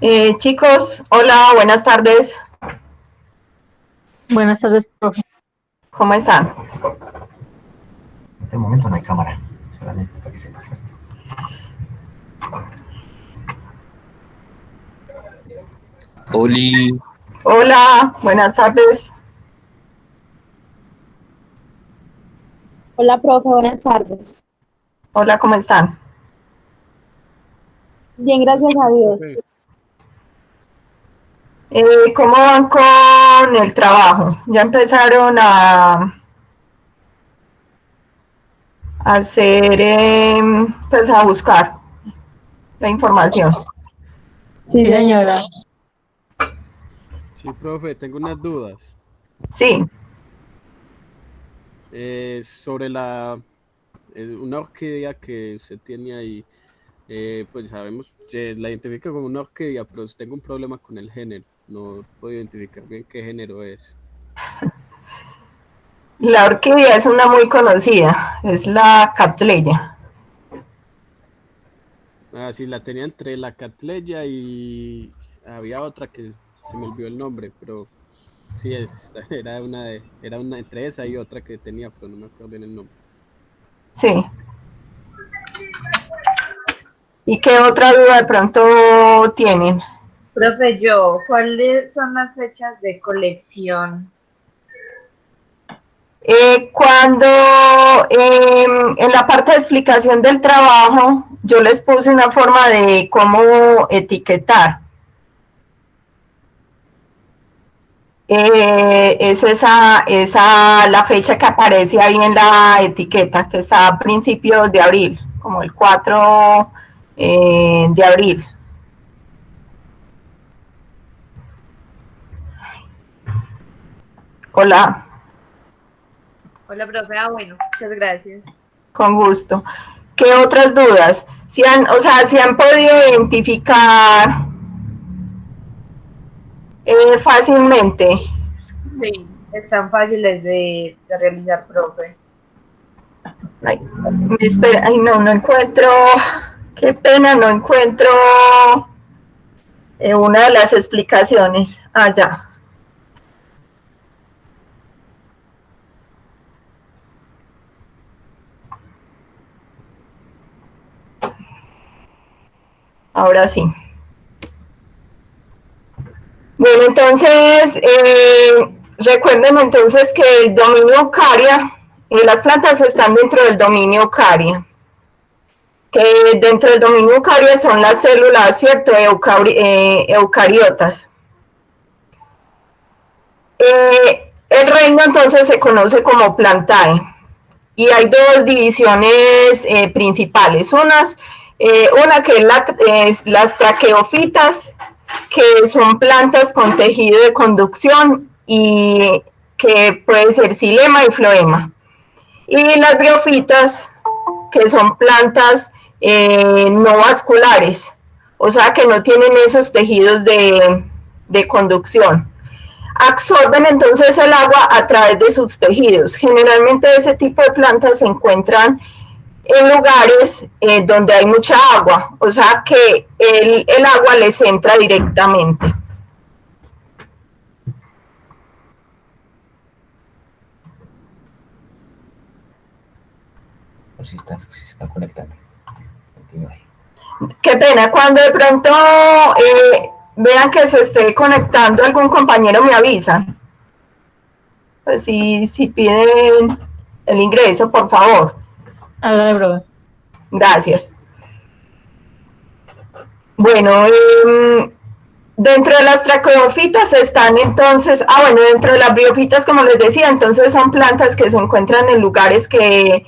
Chicos, hola, buenas tardes. Buenas tardes, profe. ¿Cómo están? En este momento no hay cámara, solamente para que sepas. Oli, Hola, buenas tardes. Hola, profe, buenas tardes. Hola, ¿cómo están? Bien, gracias a Dios. ¿Cómo van con el trabajo? ¿Ya empezaron a hacer, pues a buscar la información? Sí, señora. Sí, profe, tengo unas dudas. Sí, Sobre una orquídea que usted tiene ahí. Pues sabemos que la identifica como una orquídea, pero tengo un problema con el género. No puedo identificar bien qué género es. la orquídea es una muy conocida, es la Cattleya. Ah, sí, la tenía entre la catleya y había otra que se me olvidó el nombre, pero sí, era una entre esa y otra que tenía, pero no me acuerdo bien el nombre. Sí. ¿Y qué otra duda de pronto tienen? Profe, ¿cuáles son las fechas de colección? Cuando en la parte de explicación del trabajo, yo les puse una forma de cómo etiquetar. Es la fecha que aparece ahí en la etiqueta, que está a principios de abril, como el 4 de abril. Hola, Hola, profe. Bueno, muchas gracias. con gusto. ¿Qué otras dudas? Si han podido identificar fácilmente. Sí, están fáciles de realizar, profe. Ay, espera, ay, no encuentro, qué pena, no encuentro una de las explicaciones. Ah, ya. Ahora sí. Bueno, entonces, recuerden entonces que el dominio Eucaria, las plantas están dentro del dominio Eucaria, que dentro del dominio Eucaria son las células, ¿cierto?, eucariotas. El reino entonces se conoce como plantae y hay dos divisiones principales. Una que es las traqueofitas, que son plantas con tejido de conducción y que puede ser xilema y floema. Y las briofitas, que son plantas no vasculares, o sea que no tienen esos tejidos de conducción. Absorben entonces el agua a través de sus tejidos. Generalmente ese tipo de plantas se encuentran en lugares donde hay mucha agua, o sea que el agua les entra directamente. Por si está conectando. Continúa ahí. Qué pena, cuando de pronto vean que se esté conectando algún compañero me avisan. Pues si piden el ingreso, por favor. Hágale, profe. Gracias. Bueno, dentro de las traqueofitas están entonces, dentro de las briofitas, como les decía, entonces son plantas que se encuentran en lugares que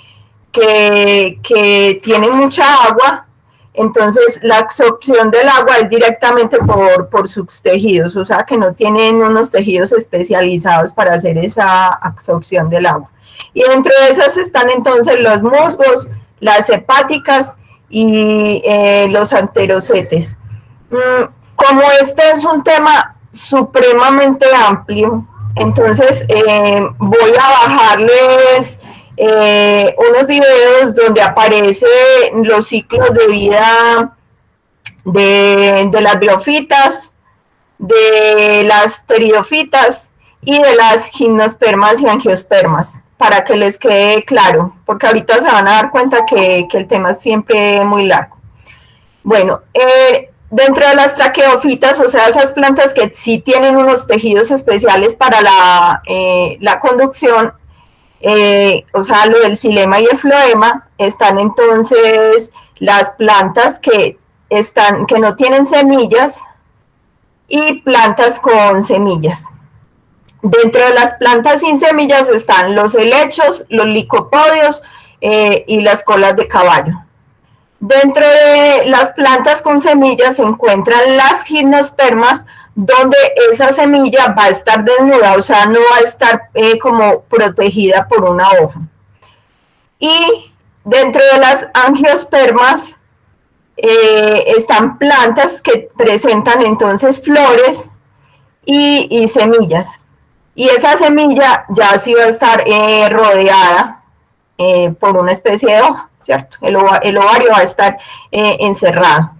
tienen mucha agua, entonces la absorción del agua es directamente por sus tejidos, o sea que no tienen unos tejidos especializados para hacer esa absorción del agua. Y dentro de esas están entonces los musgos, las hepáticas y los anterocetes. Como este es un tema supremamente amplio, entonces voy a bajarles unos videos donde aparecen los ciclos de vida de las briofitas, de las pteridofitas y de las gimnospermas y angiospermas, para que les quede claro, porque ahorita se van a dar cuenta que el tema es siempre muy largo. Bueno, dentro de las traqueofitas, o sea, esas plantas que sí tienen unos tejidos especiales para la conducción, o sea, lo del xilema y el floema, están entonces las plantas que no tienen semillas y plantas con semillas. Dentro de las plantas sin semillas están los helechos, los licopodios y las colas de caballo. Dentro de las plantas con semillas se encuentran las gimnospermas, donde esa semilla va a estar desnuda, o sea, no va a estar como protegida por una hoja. Y dentro de las angiospermas están plantas que presentan entonces flores y semillas. Y esa semilla ya sí va a estar rodeada por una especie de hoja, ¿cierto? El ovario va a estar encerrado.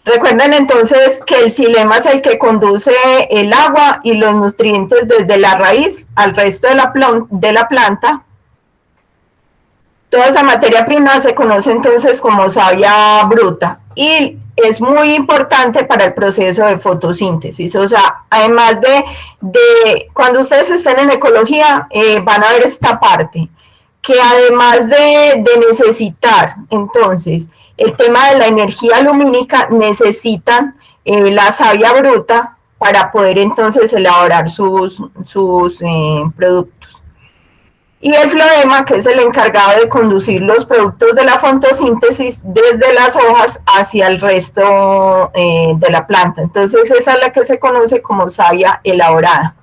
Recuerden entonces que el xilema es el que conduce el agua y los nutrientes desde la raíz al resto de la planta. Toda esa materia prima se conoce entonces como savia bruta y es muy importante para el proceso de fotosíntesis. O sea, además de cuando ustedes estén en ecología, van a ver esta parte, que además de necesitar, entonces, el tema de la energía lumínica, necesitan la savia bruta para poder entonces elaborar sus productos. Y el floema, que es el encargado de conducir los productos de la fotosíntesis desde las hojas hacia el resto de la planta. Entonces esa es la que se conoce como savia elaborada.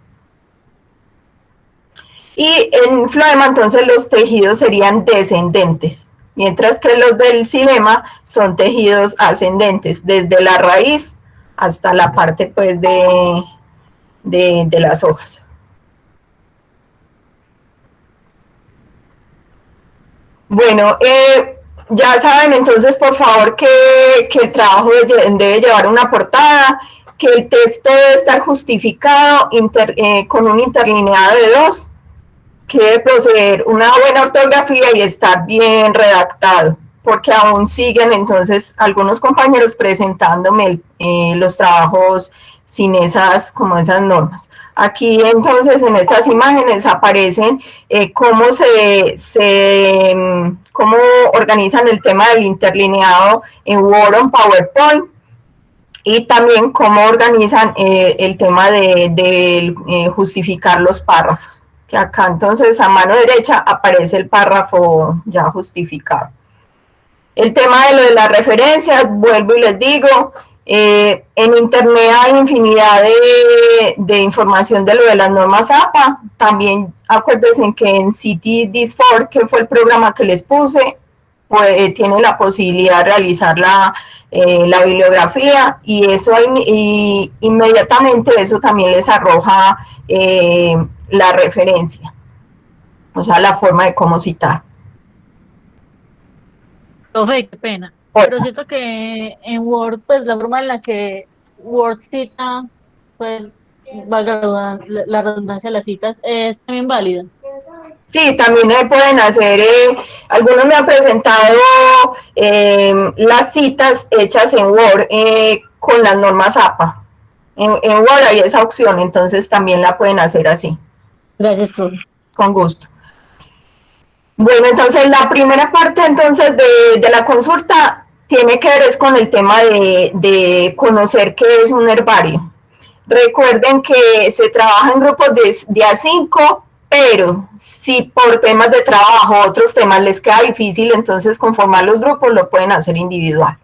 Y en floema entonces los tejidos serían descendentes, mientras que los del xilema son tejidos ascendentes, desde la raíz hasta la parte pues de las hojas. Bueno, ya saben entonces por favor que el trabajo debe llevar una portada, que el texto debe estar justificado con un interlineado de 2, que debe poseer una buena ortografía y estar bien redactado, porque aún siguen entonces algunos compañeros presentándome los trabajos sin esas normas. Aquí entonces en estas imágenes aparecen cómo cómo organizan el tema del interlineado en Word o PowerPoint, y también cómo organizan el tema de justificar los párrafos, que acá entonces a mano derecha aparece el párrafo ya justificado. El tema de lo de las referencias, vuelvo y les digo, en internet hay infinidad de información de lo de las normas APA. También acuérdense que en CityDis4, que fue el programa que les puse, pues tienen la posibilidad de realizar la bibliografía, y eso inmediatamente eso también les arroja la referencia, o sea, la forma de cómo citar. Profe, qué pena. Pero siento que en Word, pues la forma en la que Word cita, pues valga la redundancia de las citas, es también válida. Sí, también pueden hacer, algunos me han presentado las citas hechas en Word con las normas APA. En Word hay esa opción, entonces también la pueden hacer así. Gracias, profe. Con gusto. Bueno, entonces la primera parte entonces de la consulta tiene que ver es con el tema de conocer qué es un herbario. Recuerden que se trabaja en grupos de A5, pero si por temas de trabajo, otros temas les queda difícil, entonces conformar los grupos lo pueden hacer individual.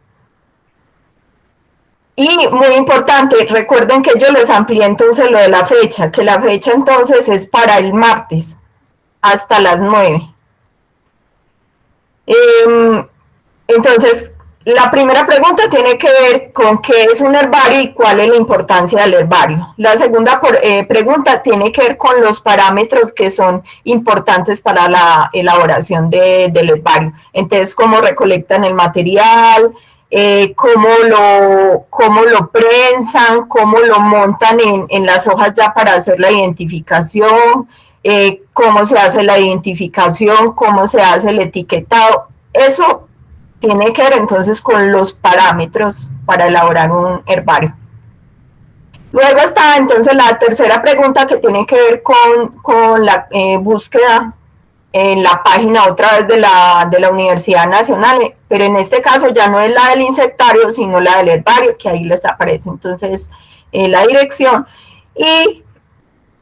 Y muy importante, recuerden que yo les amplié entonces lo de la fecha, que la fecha entonces es para el martes, hasta las 9. Entonces, la primera pregunta tiene que ver con qué es un herbario y cuál es la importancia del herbario. La segunda pregunta tiene que ver con los parámetros que son importantes para la elaboración del herbario. Entonces, cómo recolectan el material, cómo lo prensan, cómo lo montan en las hojas ya para hacer la identificación, cómo se hace la identificación, cómo se hace el etiquetado. Eso tiene que ver entonces con los parámetros para elaborar un herbario. Luego está entonces la tercera pregunta, que tiene que ver con la búsqueda en la página otra vez de la Universidad Nacional, pero en este caso ya no es la del insectario, sino la del herbario, que ahí les aparece entonces la dirección. Y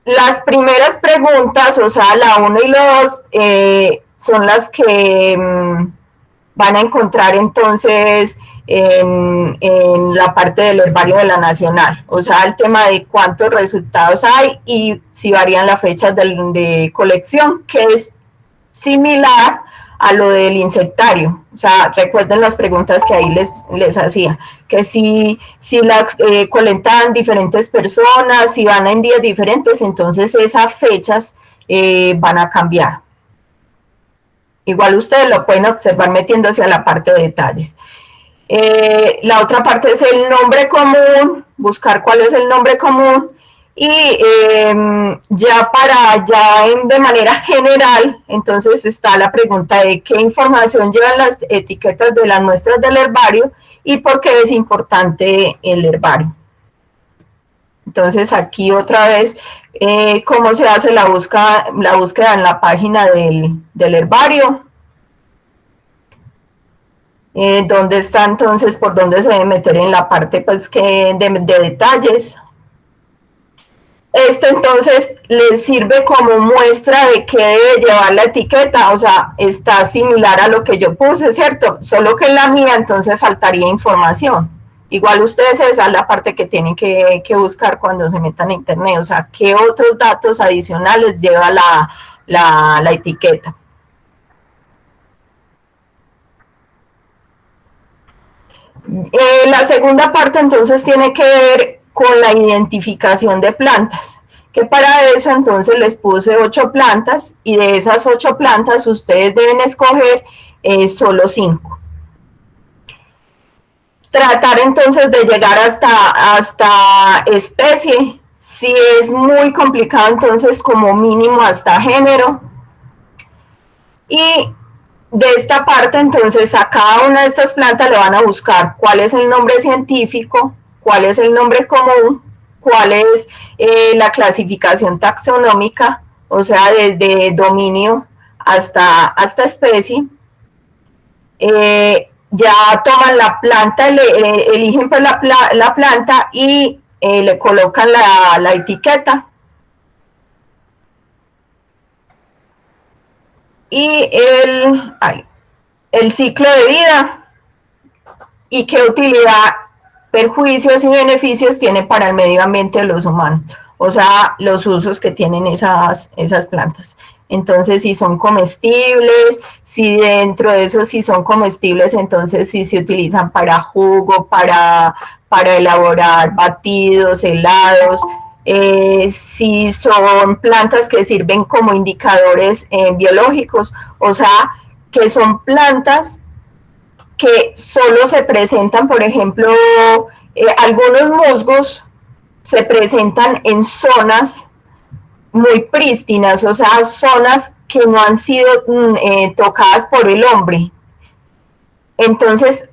las primeras preguntas, o sea, la 1 y la 2, son las que van a encontrar entonces en la parte del herbario de la Nacional, o sea, el tema de cuántos resultados hay y si varían las fechas de colección, que es similar a lo del insectario. O sea, recuerden las preguntas que ahí les hacía, que si la colectan diferentes personas, si van en días diferentes, entonces esas fechas van a cambiar. Igual ustedes lo pueden observar metiéndose a la parte de detalles. La otra parte es el nombre común, buscar cuál es el nombre común. Y de manera general, entonces está la pregunta de qué información llevan las etiquetas de las muestras del herbario y por qué es importante el herbario. Entonces aquí otra vez, cómo se hace la búsqueda en la página del herbario. ¿Dónde está entonces, por dónde se debe meter en la parte pues, de detalles? Esto entonces les sirve como muestra de qué debe llevar la etiqueta, o sea, está similar a lo que yo puse, ¿cierto? Solo que en la mía entonces faltaría información. Igual ustedes, esa es la parte que tienen que buscar cuando se metan a internet, o sea, qué otros datos adicionales lleva la etiqueta. La segunda parte entonces tiene que ver con la identificación de plantas, que para eso entonces les puse 8 plantas y de esas 8 plantas ustedes deben escoger solo 5. Tratar entonces de llegar hasta especie, si es muy complicado entonces como mínimo hasta género. Y de esta parte entonces a cada una de estas plantas le van a buscar cuál es el nombre científico, cuál es el nombre común, cuál es la clasificación taxonómica, o sea, desde dominio hasta especie. Ya toman la planta, eligen pues la planta y le colocan la etiqueta. Y el ciclo de vida y qué utilidad, perjuicios y beneficios tiene para el medio ambiente de los humanos, o sea, los usos que tienen esas plantas. Entonces, si son comestibles, si dentro de eso si son comestibles, entonces si se utilizan para jugo, para elaborar batidos, helados, si son plantas que sirven como indicadores biológicos, o sea, que son plantas que solo se presentan, por ejemplo, algunos musgos se presentan en zonas muy prístinas, o sea, zonas que no han sido tocadas por el hombre. Entonces,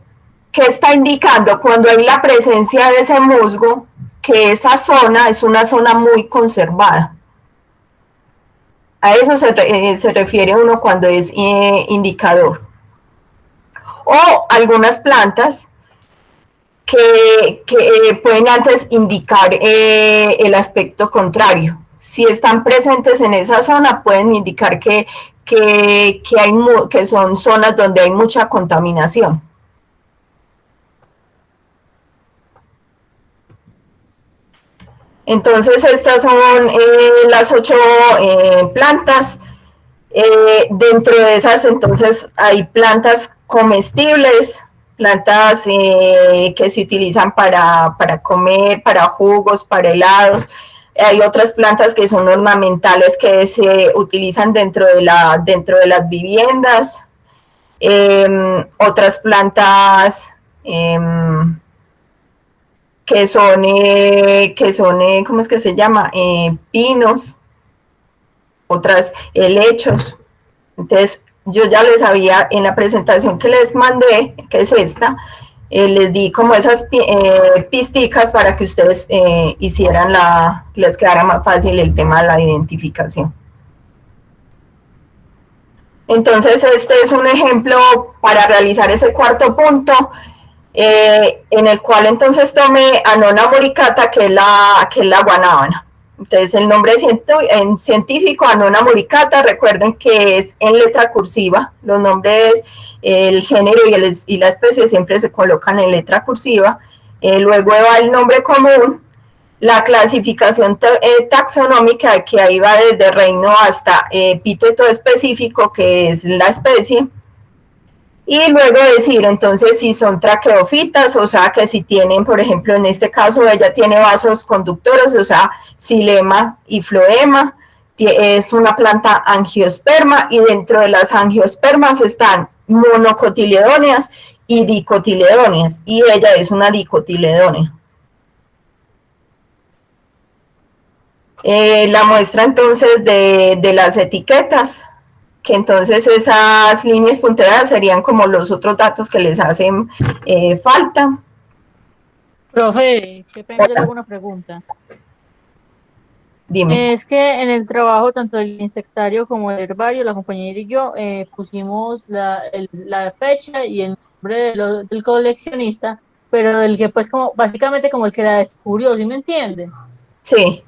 ¿qué está indicando? Cuando hay la presencia de ese musgo, que esa zona es una zona muy conservada. A eso se refiere uno cuando es indicador. O algunas plantas que pueden antes indicar el aspecto contrario. Si están presentes en esa zona, pueden indicar que son zonas donde hay mucha contaminación. Entonces, estas son las 8 plantas. Dentro de esas, entonces, hay plantas comestibles, plantas que se utilizan para comer, para jugos, para helados. Hay otras plantas que son ornamentales que se utilizan dentro de las viviendas. Otras plantas ¿cómo es que se llama? Pinos, otras helechos. Entonces, yo ya les había, en la presentación que les mandé, que es esta, les di como esas pisticas para que ustedes hicieran les quedara más fácil el tema de la identificación. Entonces, este es un ejemplo para realizar ese cuarto punto, en el cual entonces tomé Annona muricata, que es la guanábana. Entonces, el nombre científico, Annona muricata, recuerden que es en letra cursiva. Los nombres, el género y la especie siempre se colocan en letra cursiva. Luego va el nombre común, la clasificación taxonómica, que ahí va desde reino hasta epíteto específico, que es la especie. Y luego decir, entonces, si son traqueofitas, o sea, que si tienen, por ejemplo, en este caso, ella tiene vasos conductores, o sea, xilema y floema, es una planta angiosperma, y dentro de las angiospermas están monocotiledóneas y dicotiledóneas, y ella es una dicotiledónea. La muestra entonces de las etiquetas, que entonces esas líneas punteadas serían como los otros datos que les hacen falta. Profe, qué pena hacer alguna pregunta. Dime. Es que en el trabajo, tanto el insectario como el herbario, la compañera y yo pusimos la fecha y el nombre del coleccionista, pero del que pues como básicamente como el que la descubrió, ¿sí me entiende? Sí.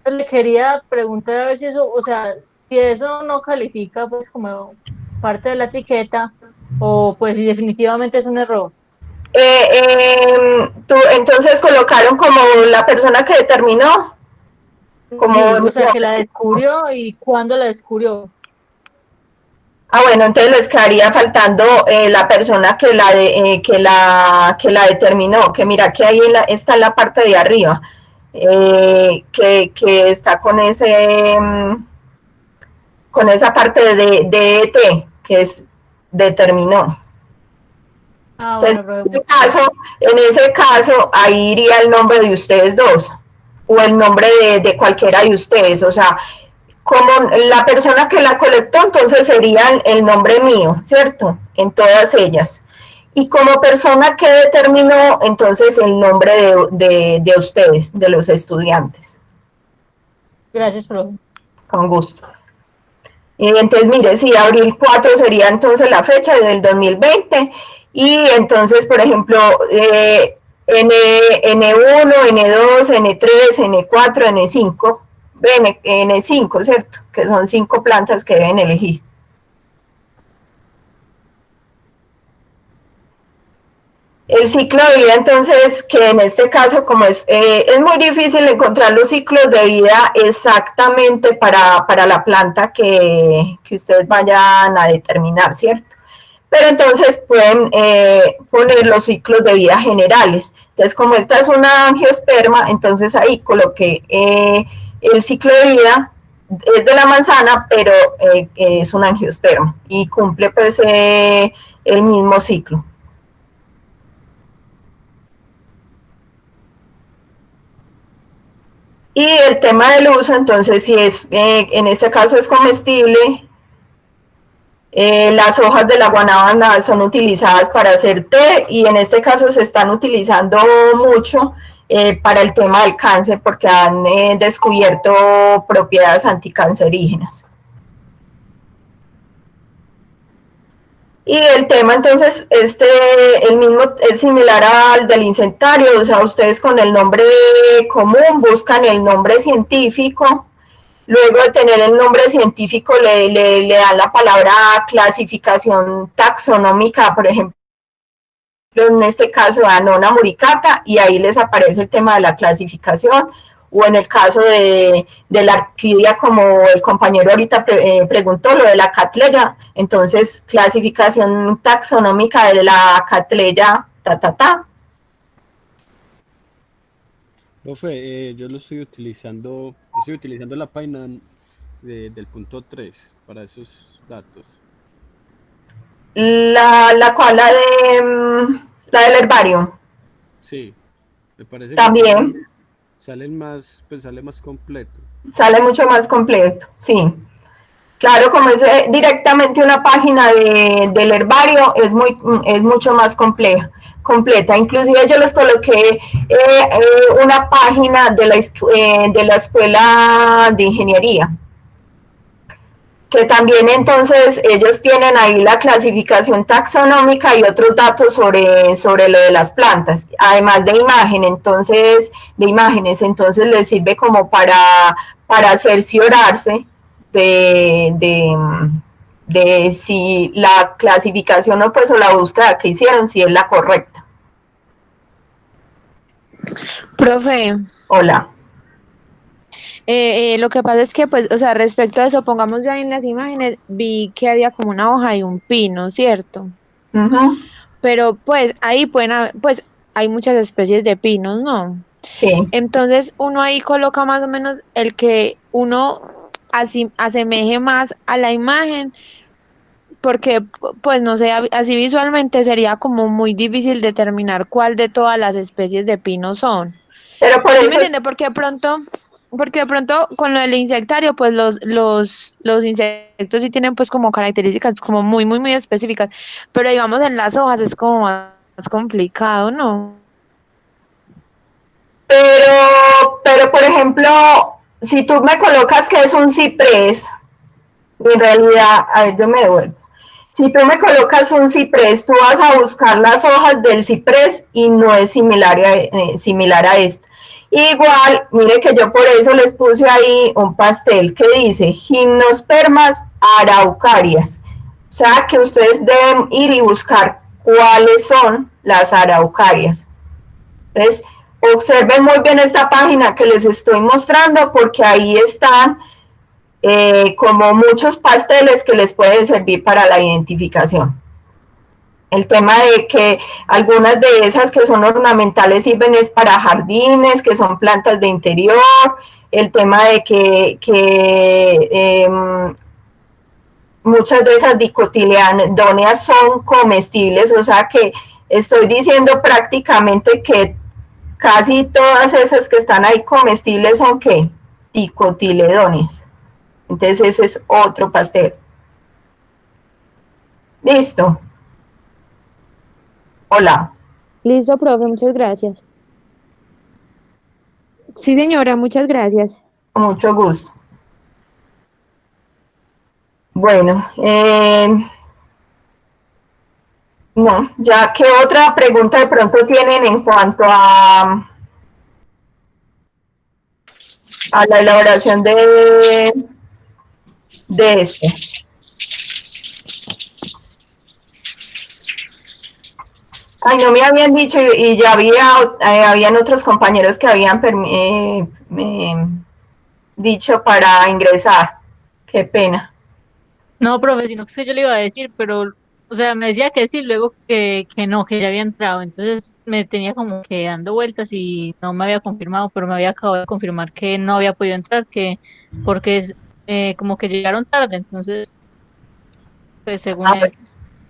Le quería preguntar a ver si eso, o sea, si eso no califica pues como parte de la etiqueta o pues si definitivamente es un error. Entonces colocaron como la persona que determinó. Como, sí, o sea, que la descubrió y cuándo la descubrió. Bueno, entonces les quedaría faltando la persona que la determinó, que mira que ahí está en la parte de arriba, que está con con esa parte de ET, que es determinó. Entonces, Bueno, en ese caso, ahí iría el nombre de ustedes dos, o el nombre de cualquiera de ustedes, o sea, como la persona que la colectó, entonces sería el nombre mío, ¿cierto? En todas ellas. Y como persona que determinó, entonces el nombre de ustedes, de los estudiantes. gracias, profe. Con gusto. Y entonces, mire, sí, abril 4 sería entonces la fecha del 2020. Y entonces, por ejemplo, N1, N2, N3, N4, N5, N5, ¿cierto? Que son 5 plantas que deben elegir. El ciclo de vida, entonces, que en este caso, como es muy difícil encontrar los ciclos de vida exactamente para la planta que ustedes vayan a determinar, ¿cierto? Pero entonces pueden poner los ciclos de vida generales. Entonces, como esta es una angiosperma, entonces ahí coloqué el ciclo de vida, es de la manzana, pero es una angiosperma y cumple pues el mismo ciclo. Y el tema del uso, entonces, si es, en este caso es comestible, las hojas de la guanábana son utilizadas para hacer té y en este caso se están utilizando mucho para el tema del cáncer porque han descubierto propiedades anticancerígenas. Y el tema entonces, el mismo es similar al del insectario, o sea, ustedes con el nombre común buscan el nombre científico, luego de tener el nombre científico le dan la palabra clasificación taxonómica, por ejemplo, en este caso Annona muricata, y ahí les aparece el tema de la clasificación, o en el caso de la orquídea, como el compañero ahorita preguntó, lo de la catleya, entonces clasificación taxonómica de la catleya, Profe, yo estoy utilizando la página del punto 3 para esos datos. La cual, La del herbario, Sí, me parece que también salen más, pues sale más completo. sale mucho más completo, sí. Claro, como es directamente una página del herbario, es mucho más completa. Inclusive yo les coloqué una página de la Escuela de Ingeniería, que también entonces ellos tienen ahí la clasificación taxonómica y otros datos sobre lo de las plantas, además de imágenes, entonces les sirve como para cerciorarse de, de, de si la clasificación o la búsqueda que hicieron, si es la correcta. Profe, Hola. lo que pasa es que, pues, o sea, respecto a eso, pongamos yo ahí en las imágenes, vi que había como una hoja y un pino, ¿cierto? Uh-huh. Pero pues ahí pues hay muchas especies de pinos, ¿no? Sí. Entonces uno ahí coloca más o menos el que uno asemeje más a la imagen, porque pues no sé, así visualmente sería como muy difícil determinar cuál de todas las especies de pino son. Pero por ¿Sí me eso, entiende? Porque de pronto con lo del insectario, pues los insectos sí tienen pues como características como muy, muy, muy específicas, pero digamos en las hojas es como más complicado, ¿no? pero por ejemplo, si tú me colocas que es un ciprés, en realidad, a ver, yo me devuelvo. Si tú me colocas un ciprés, tú vas a buscar las hojas del ciprés y no es similar a esta. Igual, mire que yo por eso les puse ahí un pastel que dice gimnospermas araucarias. O sea que ustedes deben ir y buscar cuáles son las araucarias. Entonces, observen muy bien esta página que les estoy mostrando porque ahí están como muchos pasteles que les pueden servir para la identificación. El tema de que algunas de esas que son ornamentales sirven es para jardines, que son plantas de interior, el tema de que muchas de esas dicotiledóneas son comestibles, o sea que estoy diciendo prácticamente que casi todas esas que están ahí comestibles son ¿qué? Dicotiledóneas. Entonces ese es otro pastel. Listo. Hola. Listo, profe, muchas gracias. Sí, señora, muchas gracias. Con mucho gusto. Bueno, no, ya que otra pregunta de pronto tienen en cuanto a la elaboración de este. Ay, no me habían dicho y ya habían otros compañeros que habían dicho para ingresar. Qué pena. No, profe, sino que yo le iba a decir, pero, o sea, me decía que sí, luego que no, que ya había entrado. Entonces me tenía como que dando vueltas y no me había confirmado, pero me había acabado de confirmar que no había podido entrar, que porque como que llegaron tarde. Entonces, pues según Ah, él.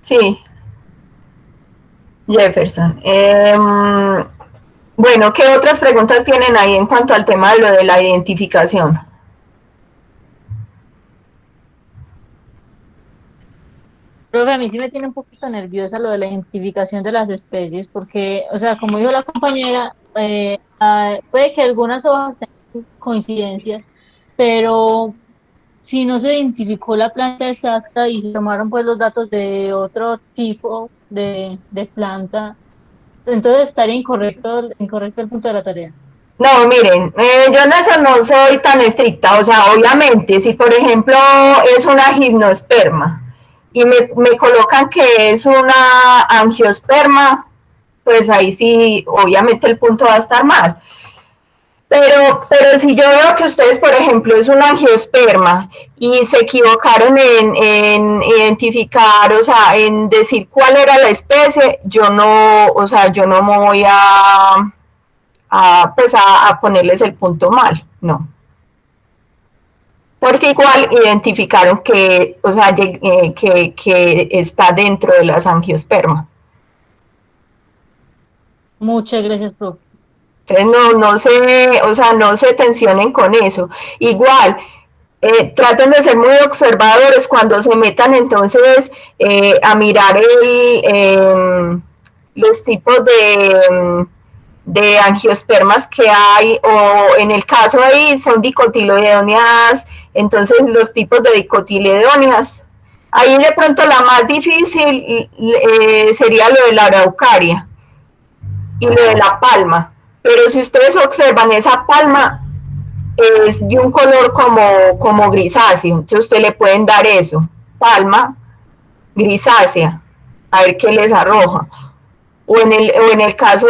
sí, Jefferson. Bueno, ¿qué otras preguntas tienen ahí en cuanto al tema de lo de la identificación? Profe, a mí sí me tiene un poquito nerviosa lo de la identificación de las especies, porque, o sea, como dijo la compañera, puede que algunas hojas tengan coincidencias, pero si no se identificó la planta exacta y se tomaron pues los datos de otro tipo de planta, entonces estaría incorrecto el punto de la tarea. No, miren, yo en eso no soy tan estricta, o sea, obviamente, si por ejemplo es una gimnosperma y me colocan que es una angiosperma, pues ahí sí, obviamente el punto va a estar mal. Pero si yo veo que ustedes, por ejemplo, es una angiosperma y se equivocaron en identificar, o sea, en decir cuál era la especie, yo no, o sea, yo no me voy pues a ponerles el punto mal, no. Porque igual identificaron que, o sea, que está dentro de las angiospermas. Muchas gracias, profe. Entonces no se tensionen con eso. Igual, traten de ser muy observadores cuando se metan entonces a mirar los tipos de angiospermas que hay, o en el caso ahí son dicotiledóneas, entonces los tipos de dicotiledóneas. Ahí de pronto la más difícil sería lo de la araucaria y lo de la palma. Pero si ustedes observan, esa palma es de un color como grisáceo, entonces ustedes le pueden dar eso, palma grisácea, a ver qué les arroja. O en el caso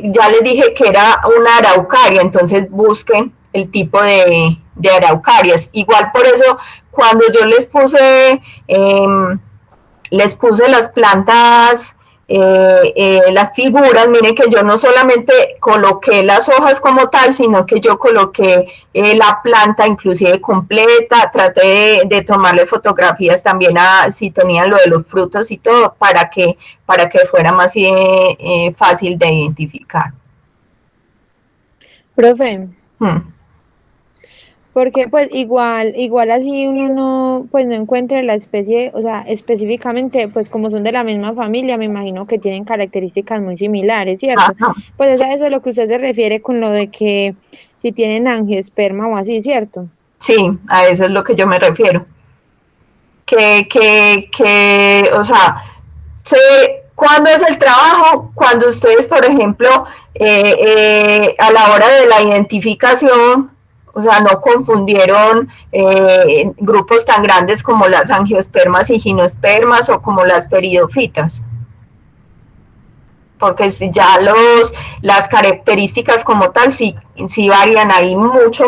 ya les dije que era una araucaria, entonces busquen el tipo de araucarias. Igual por eso, cuando yo les puse las plantas, las figuras, miren que yo no solamente coloqué las hojas como tal, sino que yo coloqué la planta inclusive completa, traté de tomarle fotografías también si tenían lo de los frutos y todo, para que fuera más fácil de identificar. Profe, porque pues igual así uno no, pues no encuentra la especie, o sea, específicamente, pues como son de la misma familia, me imagino que tienen características muy similares, ¿cierto? Ajá. Pues es a eso lo que usted se refiere con lo de que si tienen angiosperma o así, ¿cierto? Sí, a eso es lo que yo me refiero. O sea, ¿cuándo es el trabajo? Cuando ustedes, por ejemplo, a la hora de la identificación, o sea, no confundieron grupos tan grandes como las angiospermas y gimnospermas o como las pteridofitas. Porque ya las características como tal sí varían ahí mucho.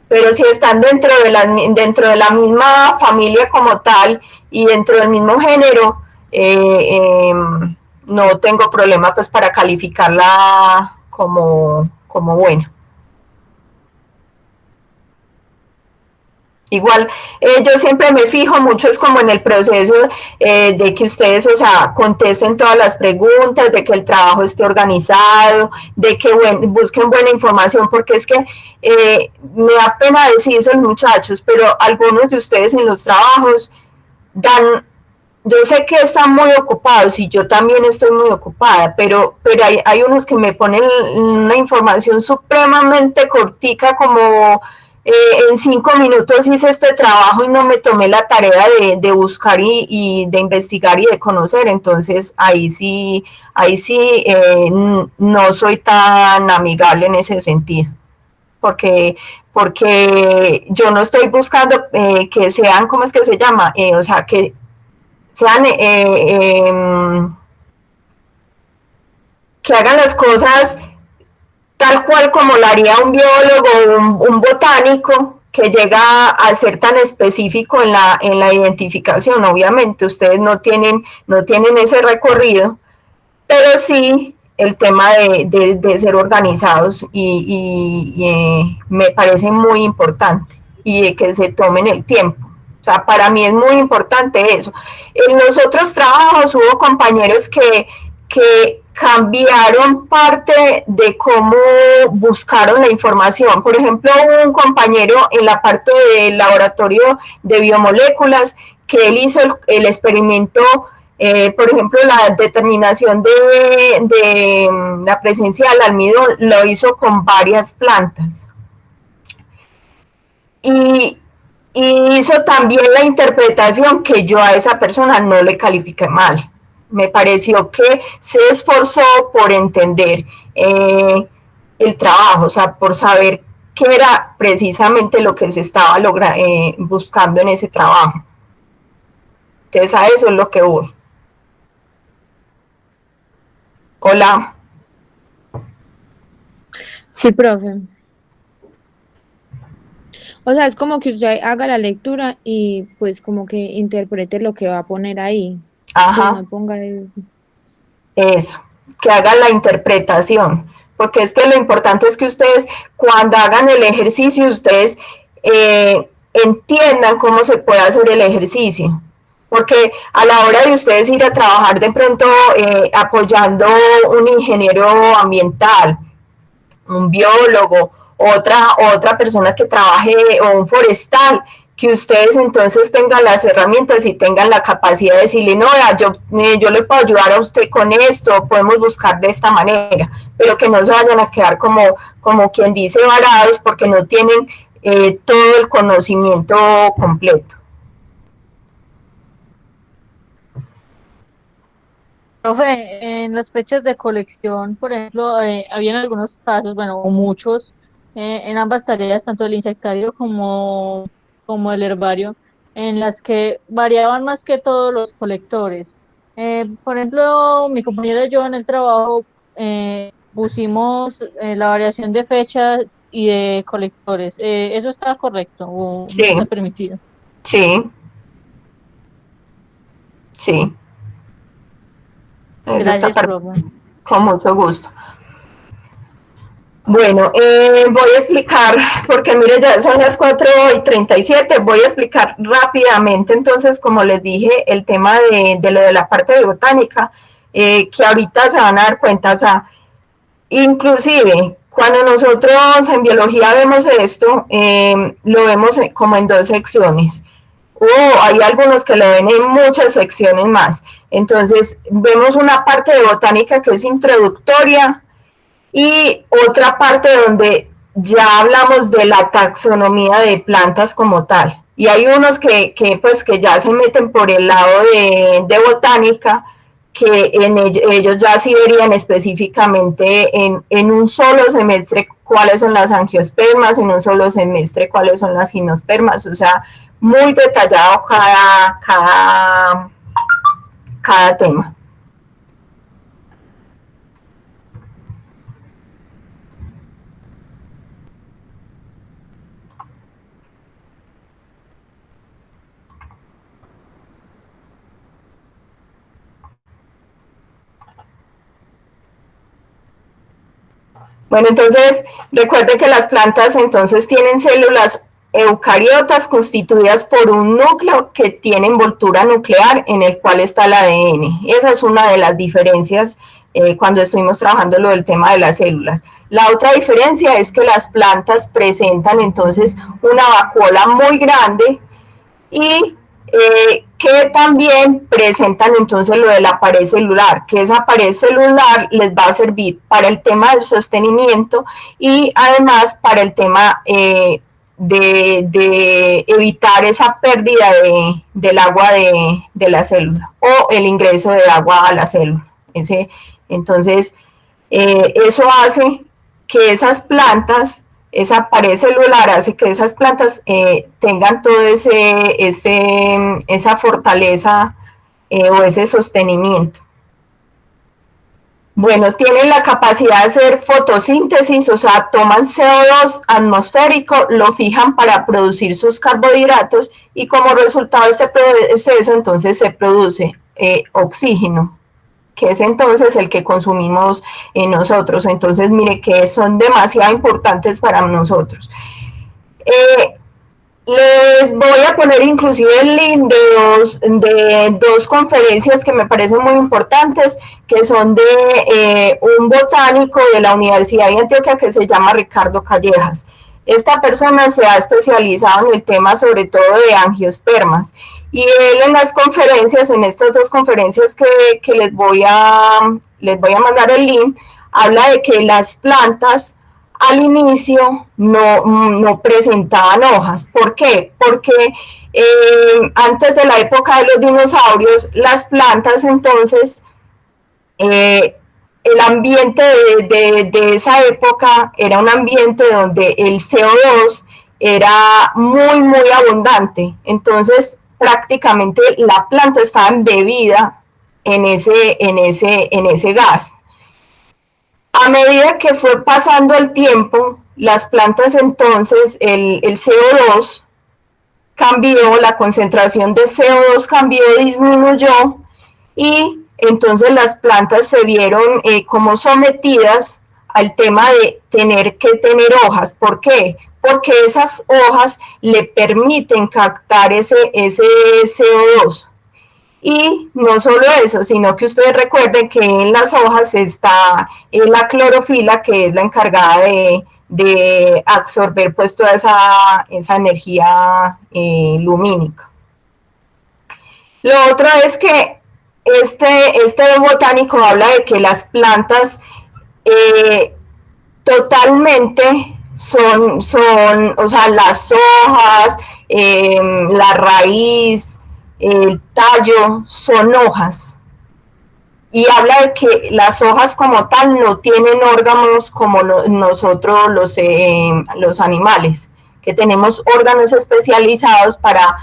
Pero si están dentro de la misma familia como tal y dentro del mismo género, no tengo problema pues para calificarla como buena. Igual, yo siempre me fijo mucho, es como en el proceso de que ustedes, o sea, contesten todas las preguntas, de que el trabajo esté organizado, de que busquen buena información, porque es que me da pena decir eso, muchachos, pero algunos de ustedes en los trabajos yo sé que están muy ocupados y yo también estoy muy ocupada, pero hay unos que me ponen una información supremamente cortica, como en 5 minutos hice este trabajo y no me tomé la tarea de buscar y de investigar y de conocer. Entonces ahí sí no soy tan amigable en ese sentido, porque yo no estoy buscando que sean, ¿cómo es que se llama? O sea, que sean que hagan las cosas tal cual como lo haría un biólogo o un botánico, que llega a ser tan específico en la identificación. Obviamente ustedes no tienen ese recorrido, pero sí el tema de ser organizados y me parece muy importante, y de que se tomen el tiempo. O sea, para mí es muy importante eso. En los otros trabajos hubo compañeros que cambiaron parte de cómo buscaron la información. Por ejemplo, hubo un compañero en la parte del laboratorio de biomoléculas que él hizo el experimento, por ejemplo, la determinación de la presencia del almidón, lo hizo con varias plantas. Y hizo también la interpretación que yo a esa persona no le califiqué mal. Me pareció que se esforzó por entender el trabajo, o sea, por saber qué era precisamente lo que se estaba buscando en ese trabajo. Entonces a eso es lo que voy. Hola. Sí, profe. O sea, es como que usted haga la lectura y pues como que interprete lo que va a poner ahí. Ajá. Que no ponga eso, que hagan la interpretación, porque es que lo importante es que ustedes, cuando hagan el ejercicio, ustedes entiendan cómo se puede hacer el ejercicio. porque a la hora de ustedes ir a trabajar de pronto apoyando un ingeniero ambiental, un biólogo, otra persona que trabaje o un forestal, que ustedes entonces tengan las herramientas y tengan la capacidad de decirle, no, yo le puedo ayudar a usted con esto, podemos buscar de esta manera, pero que no se vayan a quedar como quien dice varados porque no tienen todo el conocimiento completo. Profe, en las fechas de colección, por ejemplo, habían algunos casos, bueno, o muchos, en ambas tareas, tanto el insectario como el herbario, en las que variaban más que todos los colectores. Por ejemplo, mi compañera y yo en el trabajo pusimos la variación de fechas y de colectores. ¿Eso está correcto o no Sí, está permitido? sí, sí. Eso está Gracias, profe. con mucho gusto. Bueno, voy a explicar, porque mire, ya son las 4:37, voy a explicar rápidamente, entonces, como les dije, el tema de lo de la parte de botánica, que ahorita se van a dar cuenta, o sea, inclusive, cuando nosotros en biología vemos esto, lo vemos como en 2 secciones. Hay algunos que lo ven en muchas secciones más. Entonces, vemos una parte de botánica que es introductoria y otra parte donde ya hablamos de la taxonomía de plantas como tal. Y hay unos que ya se meten por el lado de botánica, que ellos ya sí verían específicamente en un solo semestre cuáles son las angiospermas, en un solo semestre cuáles son las gimnospermas, o sea, muy detallado cada tema. Bueno, entonces recuerde que las plantas entonces tienen células eucariotas constituidas por un núcleo que tiene envoltura nuclear en el cual está el ADN. Esa es una de las diferencias cuando estuvimos trabajando lo del tema de las células. La otra diferencia es que las plantas presentan entonces una vacuola muy grande y que también presentan entonces lo de la pared celular, que esa pared celular les va a servir para el tema del sostenimiento y además para el tema de evitar esa pérdida del agua de la célula o el ingreso de agua a la célula. Entonces, eso hace que esas plantas, esa pared celular hace que esas plantas tengan todo esa fortaleza o ese sostenimiento. Bueno, tienen la capacidad de hacer fotosíntesis, o sea, toman CO2 atmosférico, lo fijan para producir sus carbohidratos y como resultado de este proceso entonces se produce oxígeno, que es entonces el que consumimos nosotros. Entonces, mire que son demasiado importantes para nosotros. Les voy a poner inclusive el link de dos conferencias que me parecen muy importantes, que son de un botánico de la Universidad de Antioquia que se llama Ricardo Callejas. Esta persona se ha especializado en el tema sobre todo de angiospermas y él en las conferencias, en estas 2 conferencias que les voy a mandar el link, habla de que las plantas al inicio no presentaban hojas. ¿Por qué? Porque antes de la época de los dinosaurios, las plantas entonces, el ambiente de esa época era un ambiente donde el CO2 era muy, muy abundante. Entonces, prácticamente la planta estaba embebida en ese gas. A medida que fue pasando el tiempo, las plantas entonces, el CO2 cambió, la concentración de CO2 cambió, disminuyó y entonces las plantas se vieron como sometidas al tema de tener que tener hojas. ¿Por qué? Porque esas hojas le permiten captar ese CO2 Y no solo eso, sino que ustedes recuerden que en las hojas está la clorofila, que es la encargada de absorber pues toda esa energía lumínica. Lo otro es que este botánico habla de que las plantas totalmente son, o sea, las hojas, la raíz, el tallo, son hojas. Y habla de que las hojas como tal no tienen órganos como nosotros los animales, que tenemos órganos especializados para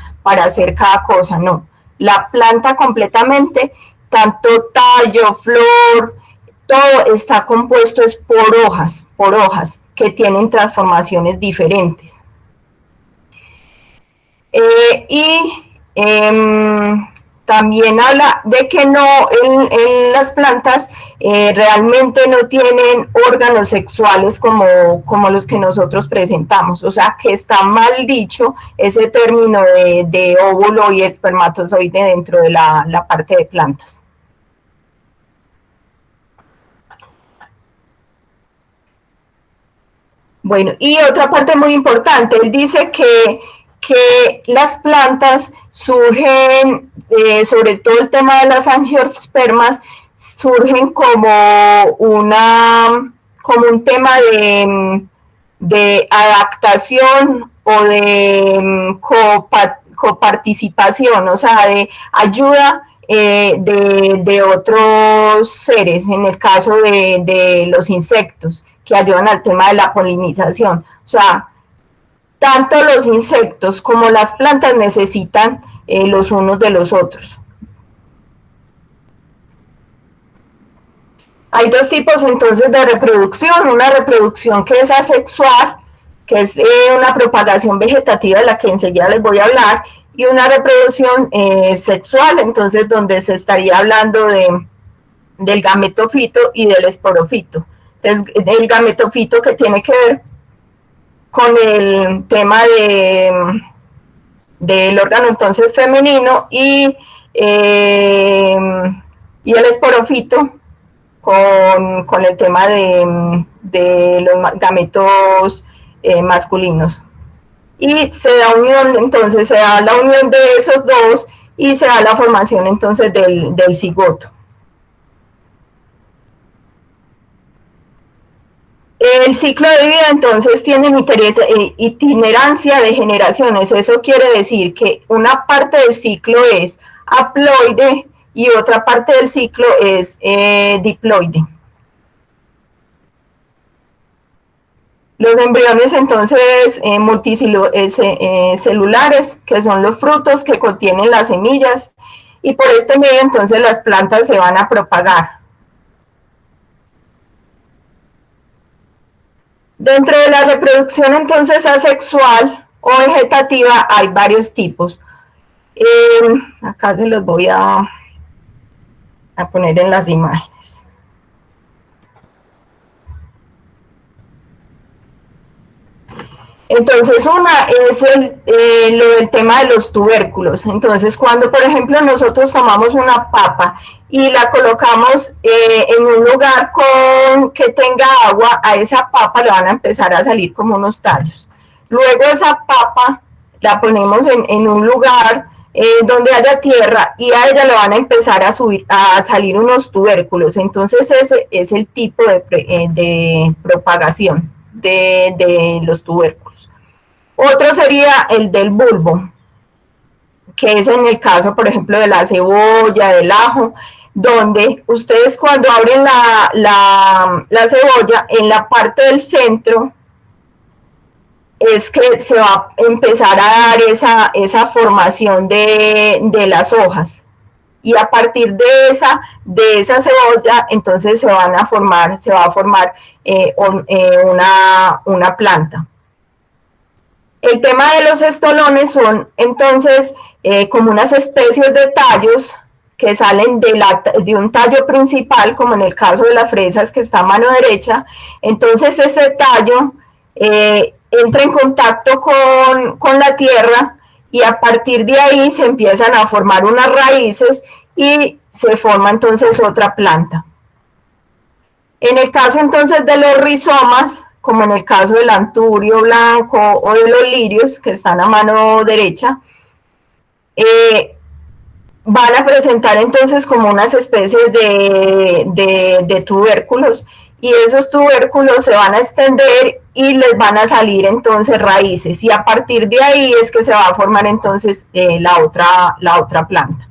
hacer cada cosa, no. La planta completamente, tanto tallo, flor, todo está compuesto es por hojas que tienen transformaciones diferentes. También habla de que no, en las plantas realmente no tienen órganos sexuales como los que nosotros presentamos, o sea que está mal dicho ese término de óvulo y espermatozoide dentro de la parte de plantas. Bueno, y otra parte muy importante, él dice que las plantas surgen, sobre todo el tema de las angiospermas, surgen como un tema de adaptación o de coparticipación, o sea, de ayuda de otros seres, en el caso de los insectos, que ayudan al tema de la polinización. O sea, tanto los insectos como las plantas necesitan los unos de los otros. Hay dos tipos entonces de reproducción, una reproducción que es asexual, que es una propagación vegetativa de la que enseguida les voy a hablar, y una reproducción sexual, entonces donde se estaría hablando del gametofito y del esporofito. Entonces, el gametofito que tiene que ver con el tema del órgano entonces femenino y el esporofito con el tema de los gametos masculinos. Y se da unión, entonces se da la unión de esos dos y se da la formación entonces del cigoto. El ciclo de vida entonces tiene itinerancia de generaciones, eso quiere decir que una parte del ciclo es haploide y otra parte del ciclo es diploide. Los embriones entonces multicelulares, que son los frutos que contienen las semillas, y por este medio entonces las plantas se van a propagar. Dentro de la reproducción entonces asexual o vegetativa hay varios tipos. Acá se los voy a poner en las imágenes. Entonces una es lo del tema de los tubérculos. Entonces cuando por ejemplo nosotros tomamos una papa y la colocamos en un lugar que tenga agua, a esa papa le van a empezar a salir como unos tallos. Luego esa papa la ponemos en un lugar donde haya tierra y a ella le van a empezar a salir unos tubérculos. Entonces ese es el tipo de propagación de los tubérculos. Otro sería el del bulbo, que es en el caso, por ejemplo, de la cebolla, del ajo, donde ustedes cuando abren la cebolla, en la parte del centro, es que se va a empezar a dar esa formación de las hojas. Y a partir de esa cebolla, entonces se va a formar una planta. El tema de los estolones son entonces como unas especies de tallos que salen de un tallo principal, como en el caso de las fresas que está a mano derecha. Entonces ese tallo entra en contacto con la tierra y a partir de ahí se empiezan a formar unas raíces y se forma entonces otra planta. En el caso entonces de los rizomas, como en el caso del anturio blanco o de los lirios, que están a mano derecha, van a presentar entonces como unas especies de tubérculos, y esos tubérculos se van a extender y les van a salir entonces raíces, y a partir de ahí es que se va a formar entonces la otra planta.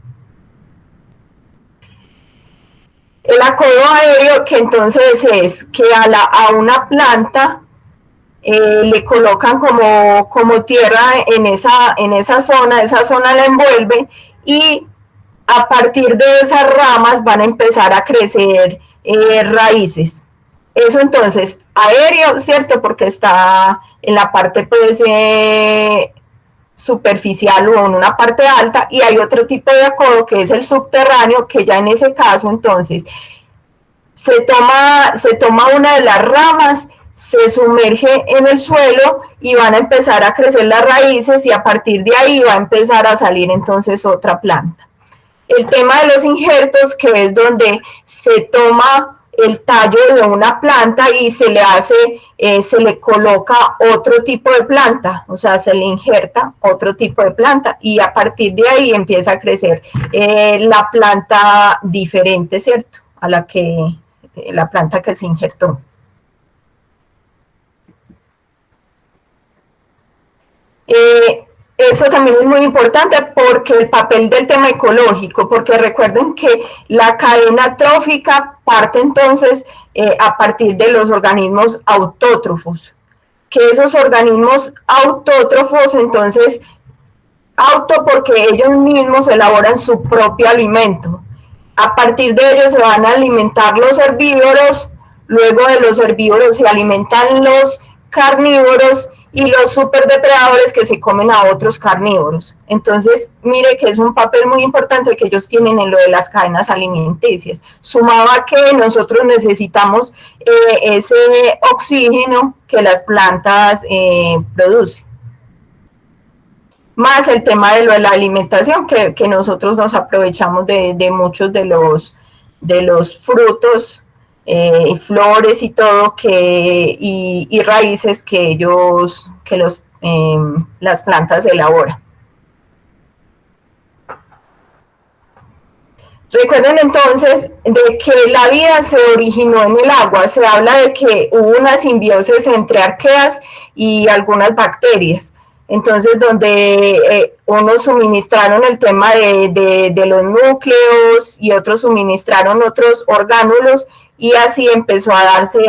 El acodo aéreo, que entonces es que a una planta le colocan como tierra en esa zona la envuelve, y a partir de esas ramas van a empezar a crecer raíces. Eso entonces, aéreo, ¿cierto? Porque está en la parte pues superficial o en una parte alta, y hay otro tipo de acodo que es el subterráneo, que ya en ese caso entonces se toma una de las ramas, se sumerge en el suelo y van a empezar a crecer las raíces, y a partir de ahí va a empezar a salir entonces otra planta. El tema de los injertos, que es donde se toma el tallo de una planta y se le coloca otro tipo de planta, o sea, se le injerta otro tipo de planta, y a partir de ahí empieza a crecer la planta diferente, ¿cierto? A la planta que se injertó. Eso también es muy importante porque el papel del tema ecológico, porque recuerden que la cadena trófica parte entonces a partir de los organismos autótrofos, que esos organismos autótrofos entonces, porque ellos mismos elaboran su propio alimento. A partir de ellos se van a alimentar los herbívoros, luego de los herbívoros se alimentan los carnívoros y los superdepredadores que se comen a otros carnívoros. Entonces, mire que es un papel muy importante que ellos tienen en lo de las cadenas alimenticias, sumado a que nosotros necesitamos ese oxígeno que las plantas producen. Más el tema de lo de la alimentación, que nosotros nos aprovechamos de muchos de los frutos, flores y todo, y raíces que las plantas elaboran. Recuerden entonces de que la vida se originó en el agua. Se habla de que hubo una simbiosis entre arqueas y algunas bacterias. Entonces, donde unos suministraron el tema de los núcleos y otros suministraron otros orgánulos, y así empezó a darse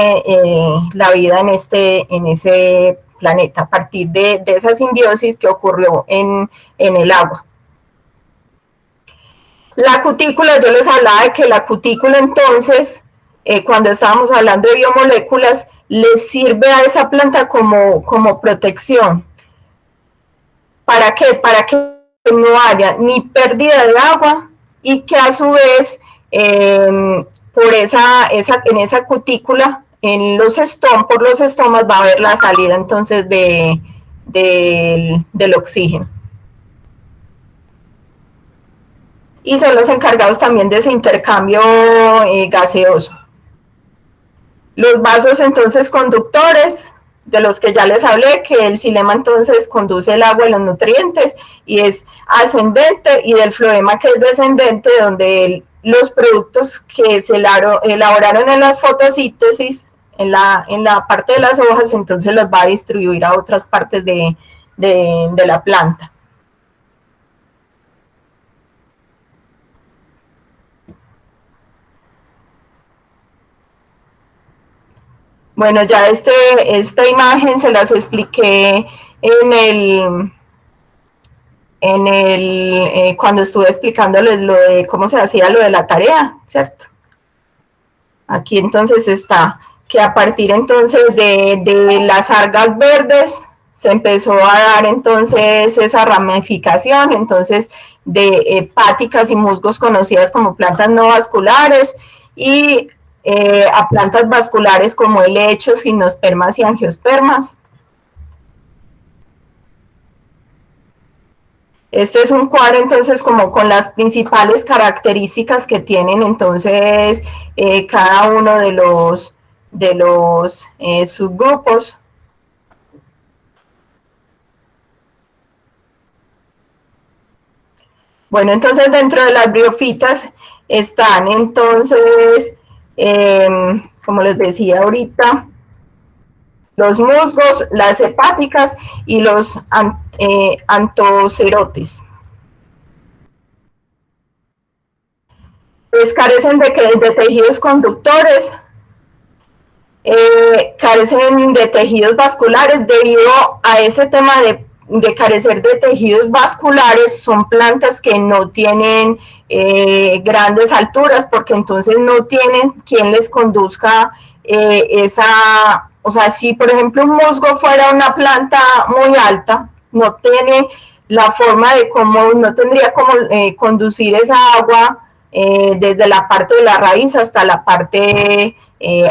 la vida en ese planeta, a partir de esa simbiosis que ocurrió en el agua. La cutícula, yo les hablaba de que la cutícula entonces, cuando estábamos hablando de biomoléculas, les sirve a esa planta como protección. ¿Para qué? Para que no haya ni pérdida de agua, y que a su vez en esa cutícula, por los estomas va a haber la salida entonces del oxígeno. Y son los encargados también de ese intercambio gaseoso. Los vasos entonces conductores, de los que ya les hablé, que el xilema entonces conduce el agua y los nutrientes y es ascendente, y del floema, que es descendente, donde los productos que se elaboraron en la fotosíntesis, en la parte de las hojas, entonces los va a distribuir a otras partes de la planta. Bueno, ya esta imagen se las expliqué cuando estuve explicándoles lo de cómo se hacía lo de la tarea, ¿cierto? Aquí entonces está que a partir entonces de las algas verdes se empezó a dar entonces esa ramificación, entonces de hepáticas y musgos conocidas como plantas no vasculares, y a plantas vasculares como helechos, gimnospermas y angiospermas. Este es un cuadro entonces como con las principales características que tienen entonces cada uno de los subgrupos. Bueno, entonces dentro de las briofitas están entonces, como les decía ahorita, los musgos, las hepáticas y los antocerotes. Pues carecen de tejidos conductores, carecen de tejidos vasculares. Debido a ese tema de carecer de tejidos vasculares, son plantas que no tienen grandes alturas, porque entonces no tienen quien les conduzca o sea, si por ejemplo un musgo fuera una planta muy alta, no tiene la forma de cómo, no tendría cómo conducir esa agua desde la parte de la raíz hasta la parte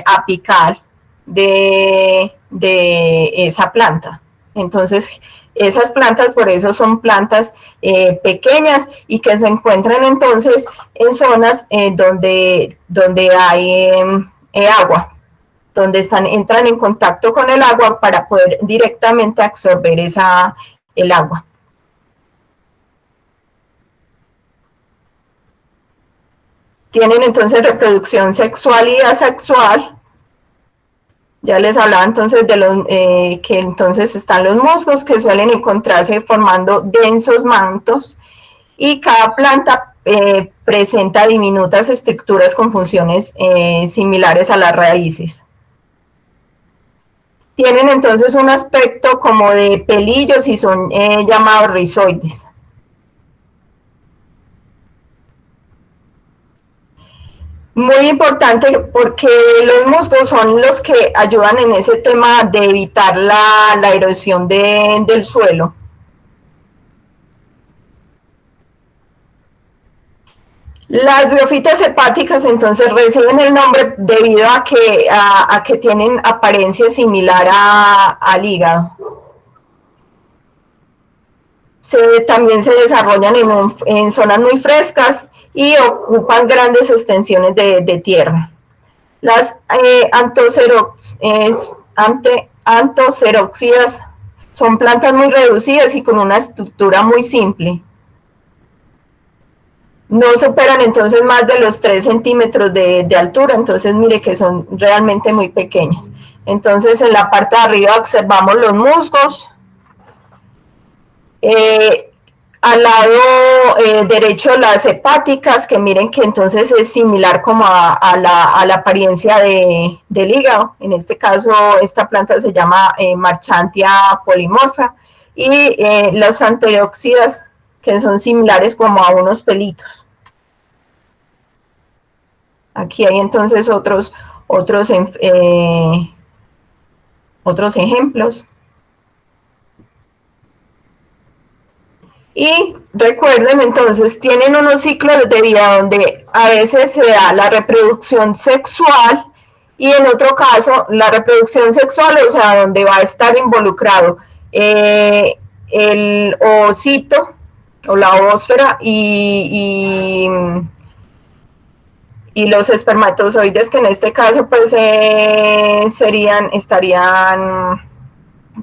apical de esa planta. Entonces, esas plantas por eso son plantas pequeñas y que se encuentran entonces en zonas donde hay agua, donde entran en contacto con el agua para poder directamente absorber el agua. Tienen entonces reproducción sexual y asexual. Ya les hablaba entonces de que entonces están los musgos, que suelen encontrarse formando densos mantos, y cada planta presenta diminutas estructuras con funciones similares a las raíces. Tienen entonces un aspecto como de pelillos y son llamados rizoides. Muy importante porque los musgos son los que ayudan en ese tema de evitar la erosión del suelo. Las briofitas hepáticas entonces reciben el nombre debido a que tienen apariencia similar al hígado. También se desarrollan en zonas muy frescas y ocupan grandes extensiones de tierra. Las antoceróxidas son plantas muy reducidas y con una estructura muy simple. No superan entonces más de los 3 centímetros de altura, entonces mire que son realmente muy pequeñas. Entonces en la parte de arriba observamos los musgos. Al lado derecho las hepáticas, que miren que entonces es similar como a la apariencia del hígado. En este caso esta planta se llama Marchantia polymorpha, y los anteóxidas, que son similares como a unos pelitos. Aquí hay entonces otros ejemplos. Y recuerden entonces, tienen unos ciclos de vida donde a veces se da la reproducción sexual y en otro caso la reproducción sexual, o sea, donde va a estar involucrado el ovocito o la ovósfera y los espermatozoides, que en este caso pues estarían,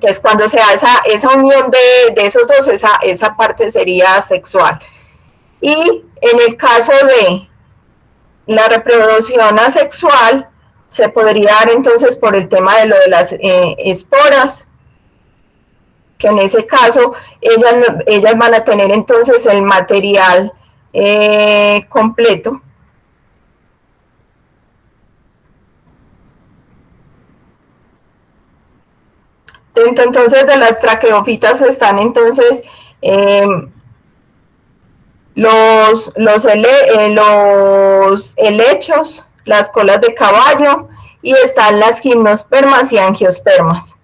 que es cuando se da esa unión de esos dos, esa parte sería sexual. Y en el caso de la reproducción asexual, se podría dar entonces por el tema de lo de las esporas, que en ese caso ellas van a tener entonces el material completo. Dentro entonces de las traqueofitas están entonces los helechos, las colas de caballo, y están las gimnospermas y angiospermas.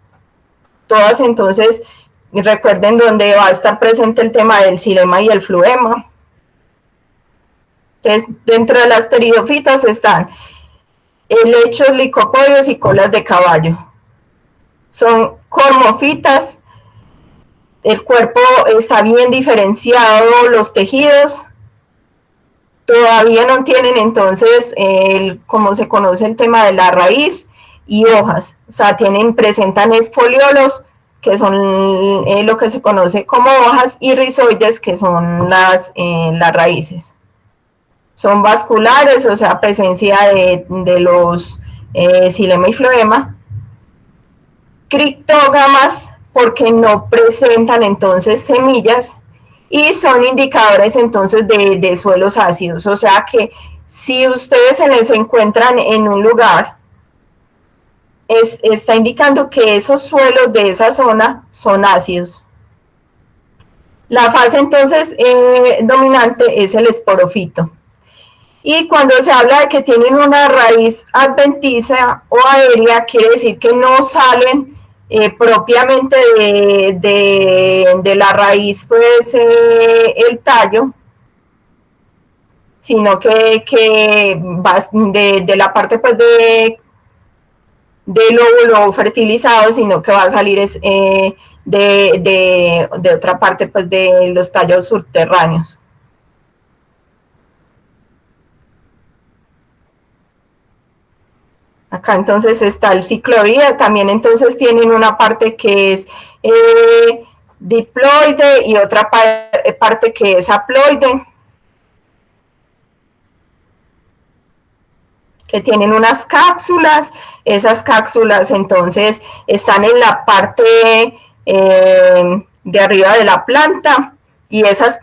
Todas entonces, recuerden donde va a estar presente el tema del xilema y el fluema. Entonces, dentro de las pteridofitas están helechos, licopodios y colas de caballo. Son cormofitas, el cuerpo está bien diferenciado, los tejidos todavía no tienen entonces, como se conoce el tema de la raíz y hojas, o sea, presentan esfoliolos, que son lo que se conoce como hojas, y rizoides, que son las raíces. Son vasculares, o sea, presencia de los xilema y floema. Criptógamas, porque no presentan entonces semillas, y son indicadores entonces de suelos ácidos, o sea que si ustedes se les encuentran en un lugar, está indicando que esos suelos de esa zona son ácidos. La fase entonces dominante es el esporofito. Y cuando se habla de que tienen una raíz adventicia o aérea, quiere decir que no salen propiamente de la raíz, pues el tallo, sino que va de la parte pues del óvulo fertilizado, sino que va a salir de otra parte pues de los tallos subterráneos. Acá entonces está el ciclo de vida, también entonces tienen una parte que es diploide y otra parte que es haploide, que tienen unas cápsulas. Esas cápsulas entonces están en la parte de arriba de la planta, y esas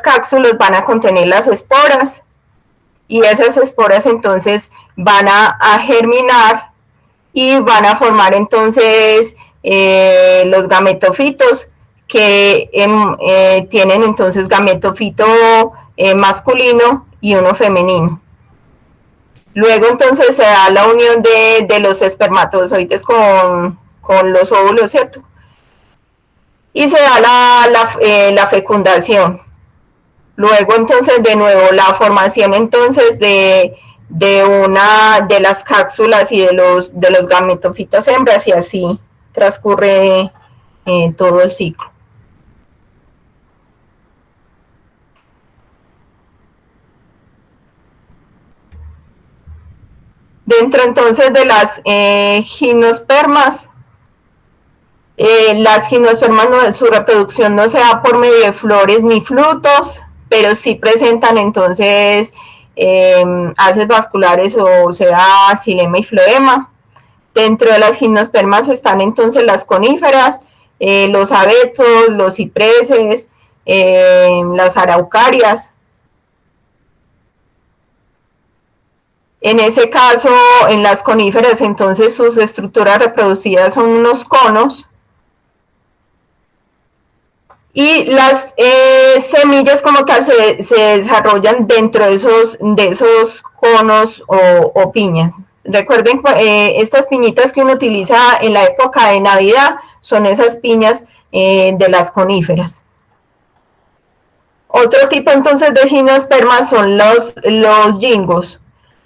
cápsulas van a contener las esporas, y esas esporas entonces van a germinar y van a formar entonces los gametofitos, que tienen entonces gametofito masculino y uno femenino. Luego entonces se da la unión de los espermatozoides con los óvulos, ¿cierto? Y se da la fecundación. Luego entonces de nuevo la formación entonces de las cápsulas y de los gametofitos hembras, y así transcurre todo el ciclo. Dentro entonces de las gimnospermas, su reproducción no se da por medio de flores ni frutos, pero sí presentan entonces haces vasculares, o sea, xilema y floema. Dentro de las gimnospermas están entonces las coníferas, los abetos, los cipreses, las araucarias. En ese caso, en las coníferas, entonces sus estructuras reproducidas son unos conos, y las semillas como tal se desarrollan dentro de esos conos o piñas. Recuerden, estas piñitas que uno utiliza en la época de Navidad son esas piñas de las coníferas. Otro tipo entonces de gimnospermas son los gingos,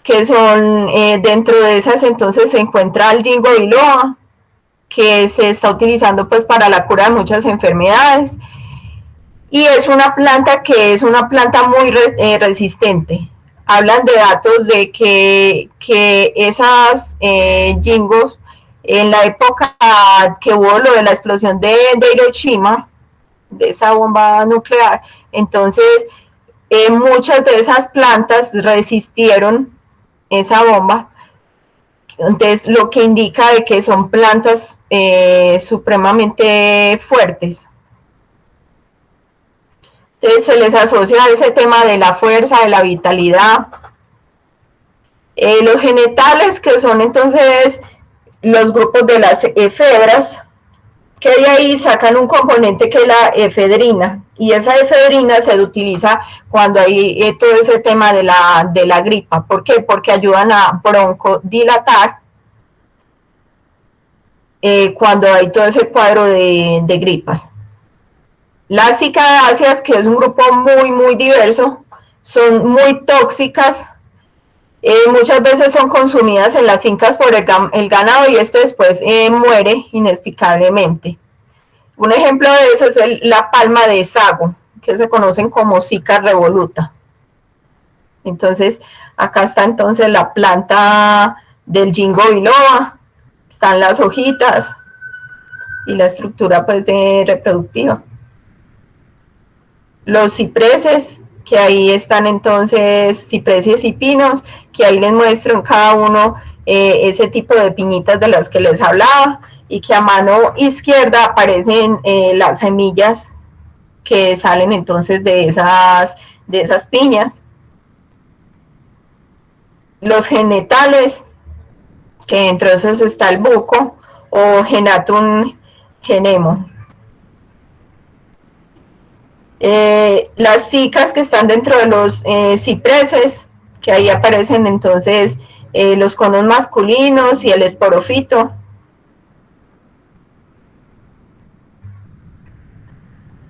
que son dentro de esas entonces se encuentra el Ginkgo biloba, que se está utilizando pues para la cura de muchas enfermedades, y es una planta que es una planta muy resistente. Hablan de datos de que esas gingos, en la época que hubo lo de la explosión de Hiroshima, de esa bomba nuclear, entonces muchas de esas plantas resistieron esa bomba. Entonces, lo que indica de que son plantas supremamente fuertes. Entonces, se les asocia a ese tema de la fuerza, de la vitalidad. Los genetales, que son entonces los grupos de las efedras, que de ahí sacan un componente que es la efedrina, y esa efedrina se utiliza cuando hay todo ese tema de la gripa. ¿Por qué? Porque ayudan a broncodilatar cuando hay todo ese cuadro de gripas. Las cicadáceas, que es un grupo muy, muy diverso, son muy tóxicas. Muchas veces son consumidas en las fincas por el ganado, y este después muere inexplicablemente. Un ejemplo de eso es la palma de sago, que se conocen como Cica revoluta. Entonces, acá está entonces la planta del ginkgo biloba, están las hojitas y la estructura pues reproductiva. Los cipreses, que ahí están entonces cipreses y pinos, que ahí les muestro en cada uno ese tipo de piñitas de las que les hablaba, y que a mano izquierda aparecen las semillas que salen entonces de esas piñas. Los genetales, que entre esos está el buco o Genatum genemo. Las cicas que están dentro de los cipreses, que ahí aparecen entonces los conos masculinos y el esporofito.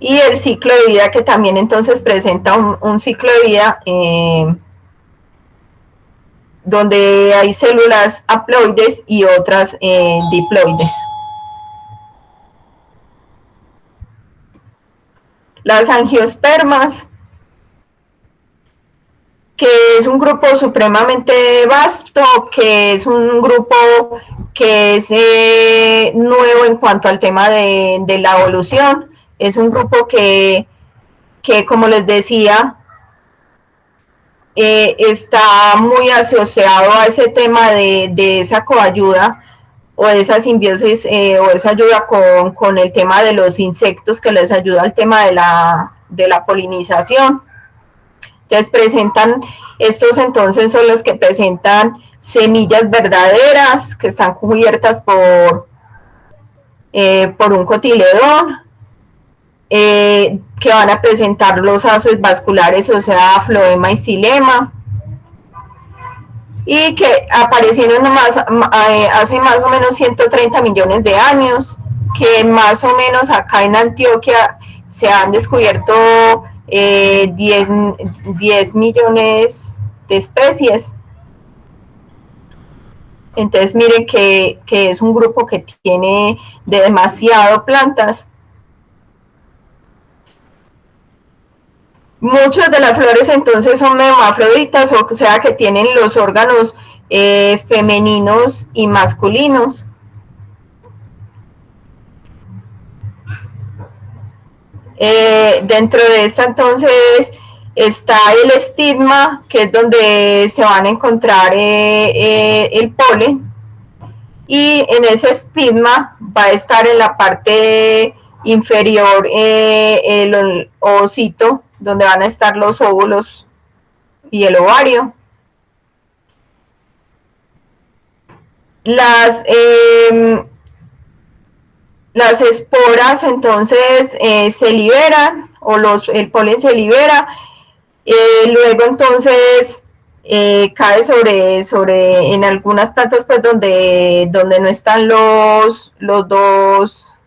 Y el ciclo de vida, que también entonces presenta un ciclo de vida donde hay células haploides y otras diploides. Las angiospermas, que es un grupo supremamente vasto, que es un grupo que es nuevo en cuanto al tema de la evolución. Es un grupo que como les decía, está muy asociado a ese tema de esa coayuda o esa simbiosis o esa ayuda con el tema de los insectos, que les ayuda al tema de la polinización. Entonces presentan, estos entonces son los que presentan semillas verdaderas que están cubiertas por un cotiledón, que van a presentar los haces vasculares, o sea, floema y xilema, y que aparecieron hace más o menos 130 millones de años, que más o menos acá en Antioquia se han descubierto 10 millones de especies. Entonces miren que es un grupo que tiene demasiado plantas. Muchas de las flores entonces son hermafroditas, o sea que tienen los órganos femeninos y masculinos. Dentro de esta entonces está el estigma, que es donde se van a encontrar el polen, y en ese estigma va a estar en la parte inferior el ovocito, donde van a estar los óvulos y el ovario. Las esporas entonces se liberan, o el polen se libera, luego entonces cae sobre en algunas plantas pues donde no están los dos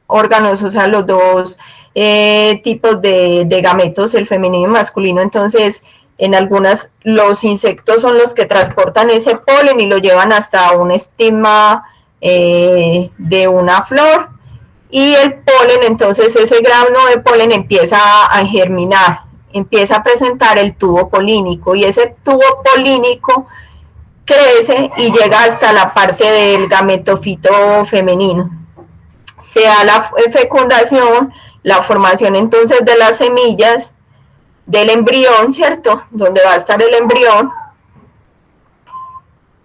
órganos, o sea, los dos tipos de gametos, el femenino y el masculino. Entonces en algunas los insectos son los que transportan ese polen y lo llevan hasta un estigma de una flor, y el polen, entonces ese grano de polen empieza a germinar, empieza a presentar el tubo polínico, y ese tubo polínico crece y llega hasta la parte del gametofito femenino. Se da la fecundación, la formación entonces de las semillas, del embrión, ¿cierto? Donde va a estar el embrión,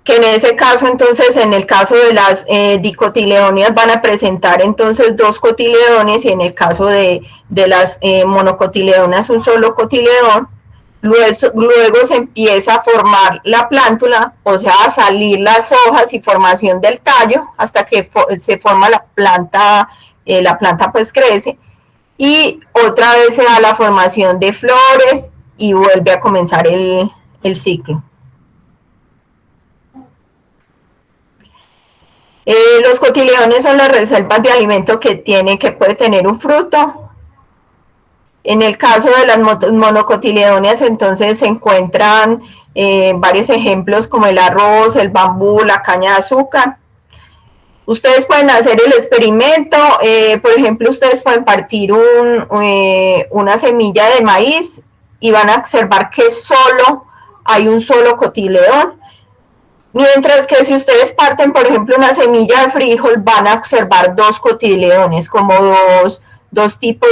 que en ese caso entonces, en el caso de las dicotiledóneas van a presentar entonces 2 cotiledones, y en el caso de las monocotiledonas un solo cotiledón. Luego se empieza a formar la plántula, o sea, a salir las hojas y formación del tallo, hasta que se forma la planta pues crece, y otra vez se da la formación de flores y vuelve a comenzar el ciclo. Los cotiledones son las reservas de alimento que puede tener un fruto. En el caso de las monocotiledóneas, entonces se encuentran varios ejemplos como el arroz, el bambú, la caña de azúcar. Ustedes pueden hacer el experimento, por ejemplo, ustedes pueden partir una semilla de maíz y van a observar que solo hay un solo cotiledón, mientras que si ustedes parten, por ejemplo, una semilla de frijol, van a observar dos cotiledones, como dos tipos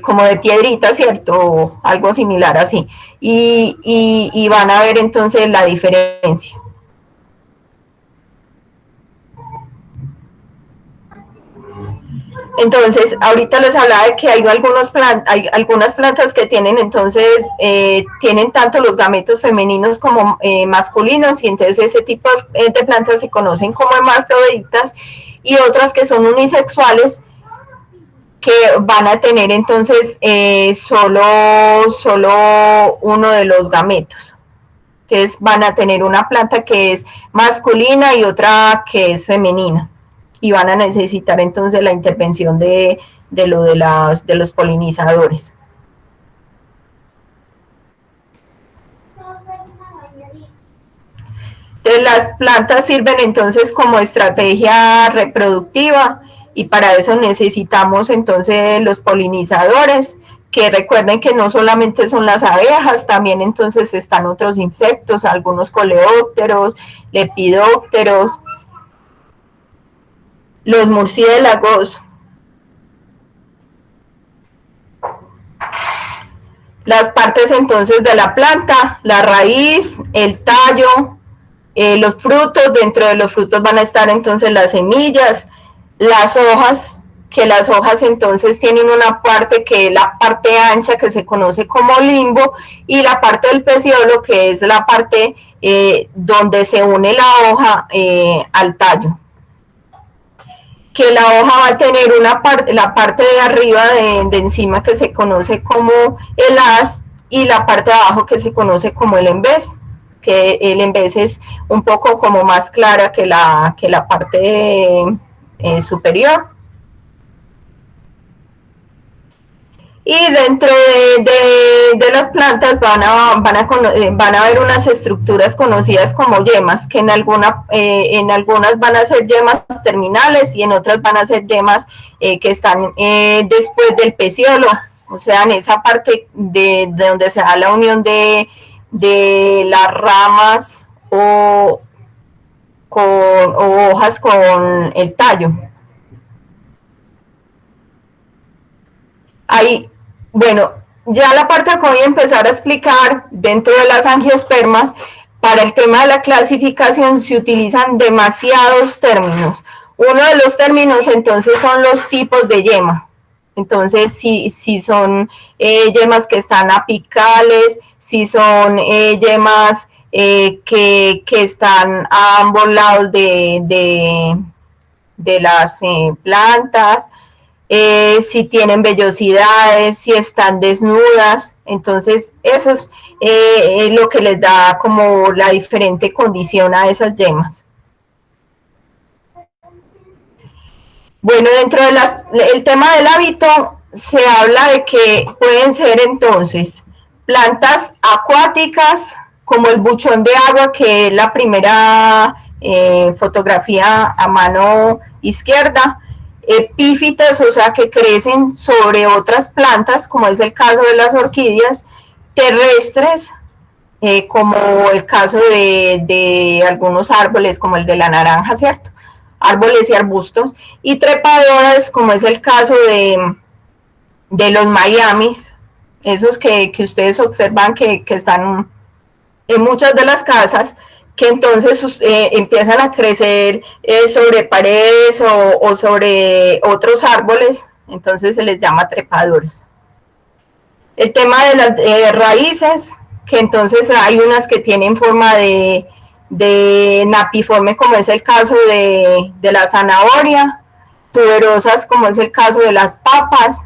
como de piedrita, ¿cierto? O algo similar así. Y van a ver entonces la diferencia. Entonces, ahorita les hablaba de que hay algunas plantas que tienen, entonces, tienen tanto los gametos femeninos como masculinos, y entonces ese tipo de plantas se conocen como hermafroditas, y otras que son unisexuales, que van a tener entonces solo uno de los gametos. Entonces van a tener una planta que es masculina y otra que es femenina, y van a necesitar entonces la intervención de los polinizadores. Entonces las plantas sirven entonces como estrategia reproductiva, y para eso necesitamos entonces los polinizadores, que recuerden que no solamente son las abejas, también entonces están otros insectos, algunos coleópteros, lepidópteros, los murciélagos. Las partes entonces de la planta, la raíz, el tallo, los frutos. Dentro de los frutos van a estar entonces las semillas, las hojas, que las hojas entonces tienen una parte que es la parte ancha, que se conoce como limbo, y la parte del peciolo, que es la parte donde se une la hoja al tallo. Que la hoja va a tener la parte de arriba de encima, que se conoce como el haz, y la parte de abajo, que se conoce como el embés, que el embés es un poco como más clara que la parte superior. Y dentro de las plantas van a ver unas estructuras conocidas como yemas, que en algunas van a ser yemas terminales, y en otras van a ser yemas que están después del peciolo, o sea, en esa parte de donde se da la unión de las ramas o hojas con el tallo. Ahí, bueno, ya la parte que voy a empezar a explicar dentro de las angiospermas, para el tema de la clasificación se utilizan demasiados términos. Uno de los términos entonces son los tipos de yema. Entonces, si son yemas que están apicales, si son yemas que están a ambos lados de las plantas, si tienen vellosidades, si están desnudas. Entonces eso es lo que les da como la diferente condición a esas yemas. Bueno, dentro del tema del hábito se habla de que pueden ser entonces plantas acuáticas, como el buchón de agua, que es la primera fotografía a mano izquierda. Epífitas, o sea, que crecen sobre otras plantas, como es el caso de las orquídeas. Terrestres, como el caso de algunos árboles, como el de la naranja, ¿cierto? Árboles y arbustos. Y trepadoras, como es el caso de los Miamis, esos que ustedes observan que están en muchas de las casas, que entonces empiezan a crecer sobre paredes o sobre otros árboles, entonces se les llama trepadores. El tema de las raíces, que entonces hay unas que tienen forma de napiforme, como es el caso de la zanahoria, tuberosas, como es el caso de las papas,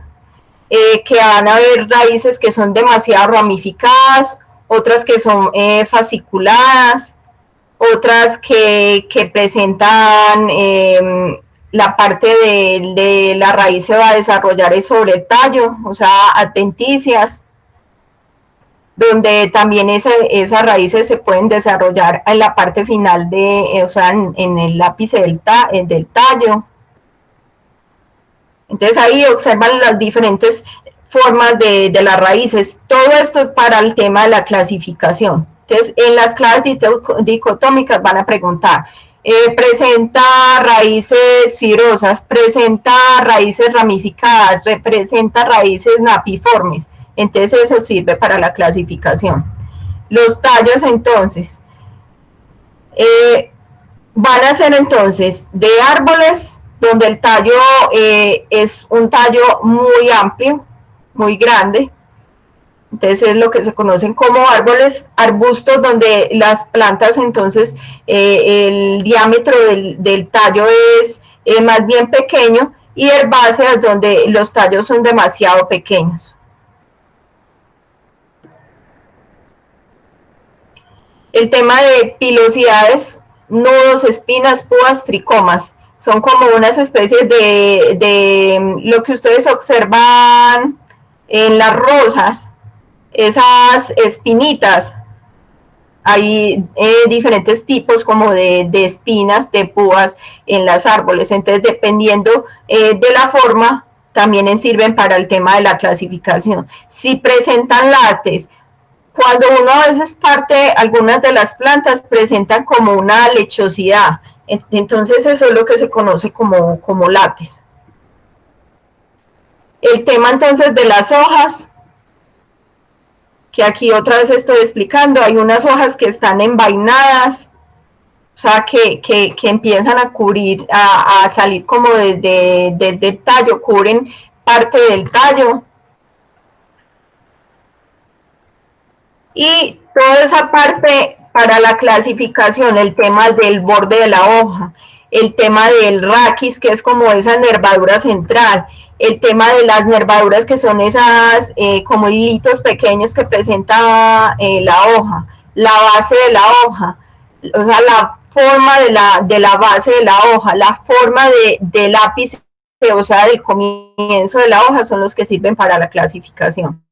que van a haber raíces que son demasiado ramificadas, otras que son fasciculadas, otras que presentan la parte de la raíz se va a desarrollar sobre el tallo, o sea, adventicias. donde también esas raíces se pueden desarrollar en la parte final de, o sea, en el ápice del tallo. Entonces ahí observan las diferentes formas de las raíces. Todo esto es para el tema de la clasificación. Entonces, en las claves dicotómicas van a preguntar, presenta raíces fibrosas, presenta raíces ramificadas, representa raíces napiformes. Entonces eso sirve para la clasificación. Los tallos entonces van a ser entonces de árboles, donde el tallo es un tallo muy amplio, muy grande. Entonces es lo que se conocen como árboles, arbustos donde las plantas entonces el diámetro del tallo es más bien pequeño, y herbáceas donde los tallos son demasiado pequeños. El tema de pilosidades, nudos, espinas, púas, tricomas, son como unas especies de lo que ustedes observan en las rosas, esas espinitas. Hay diferentes tipos como de espinas, de púas en los árboles. Entonces, dependiendo de la forma, también sirven para el tema de la clasificación. Si presentan látex, cuando uno a veces parte, algunas de las plantas presentan como una lechosidad. Entonces, eso es lo que se conoce como látex. El tema entonces de las hojas, que aquí otra vez estoy explicando, hay unas hojas que están envainadas, o sea, que empiezan a cubrir, a salir como desde el tallo, cubren parte del tallo. Y toda esa parte para la clasificación, el tema del borde de la hoja, el tema del raquis, que es como esa nervadura central, el tema de las nervaduras que son esas como hilitos pequeños que presenta la hoja, la base de la hoja, o sea, la forma de la base de la hoja, la forma del ápice, o sea, del comienzo de la hoja, son los que sirven para la clasificación.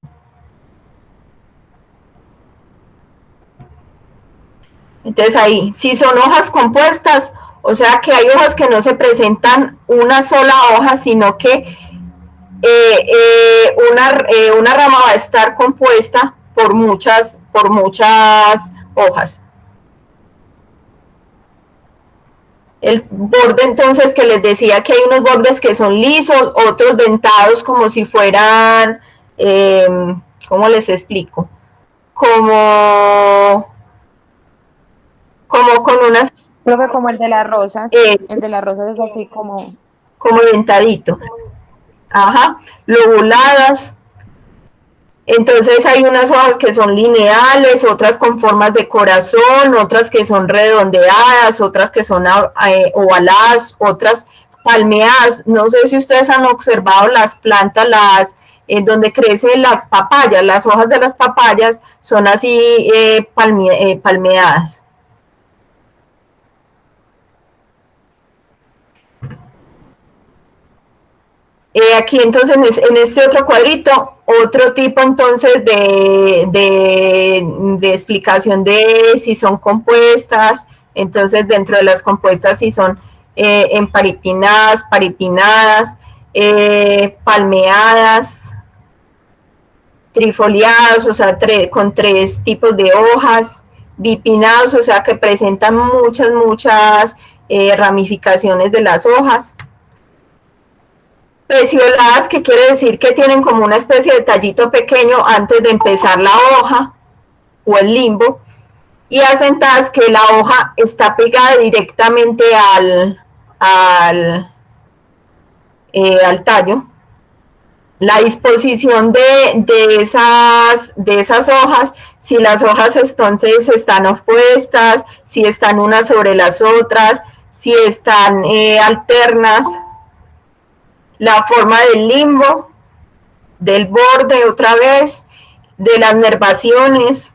Entonces ahí, si son hojas compuestas, o sea que hay hojas que no se presentan una sola hoja, sino que una rama va a estar compuesta por muchas hojas. El borde entonces que les decía que hay unos bordes que son lisos, otros dentados como si fueran, ¿cómo les explico? Como con unas... Profe, como el de las rosas. El de las rosas es así como dentadito. Ajá, lobuladas. Entonces hay unas hojas que son lineales, otras con formas de corazón, otras que son redondeadas, otras que son ovaladas, otras palmeadas. No sé si ustedes han observado las plantas, donde crecen las papayas, las hojas de las papayas son así palmeadas. Aquí entonces en este otro cuadrito, otro tipo entonces de explicación de si son compuestas. Entonces dentro de las compuestas si son emparipinadas, paripinadas, palmeadas, trifoliadas, o sea, con 3 tipos de hojas, bipinados, o sea que presentan muchas ramificaciones de las hojas. Pecioladas, que quiere decir que tienen como una especie de tallito pequeño antes de empezar la hoja o el limbo, y asentadas, que la hoja está pegada directamente al tallo. La disposición de esas hojas, si las hojas entonces están opuestas, si están unas sobre las otras, si están alternas. La forma del limbo, del borde otra vez, de las nervaciones.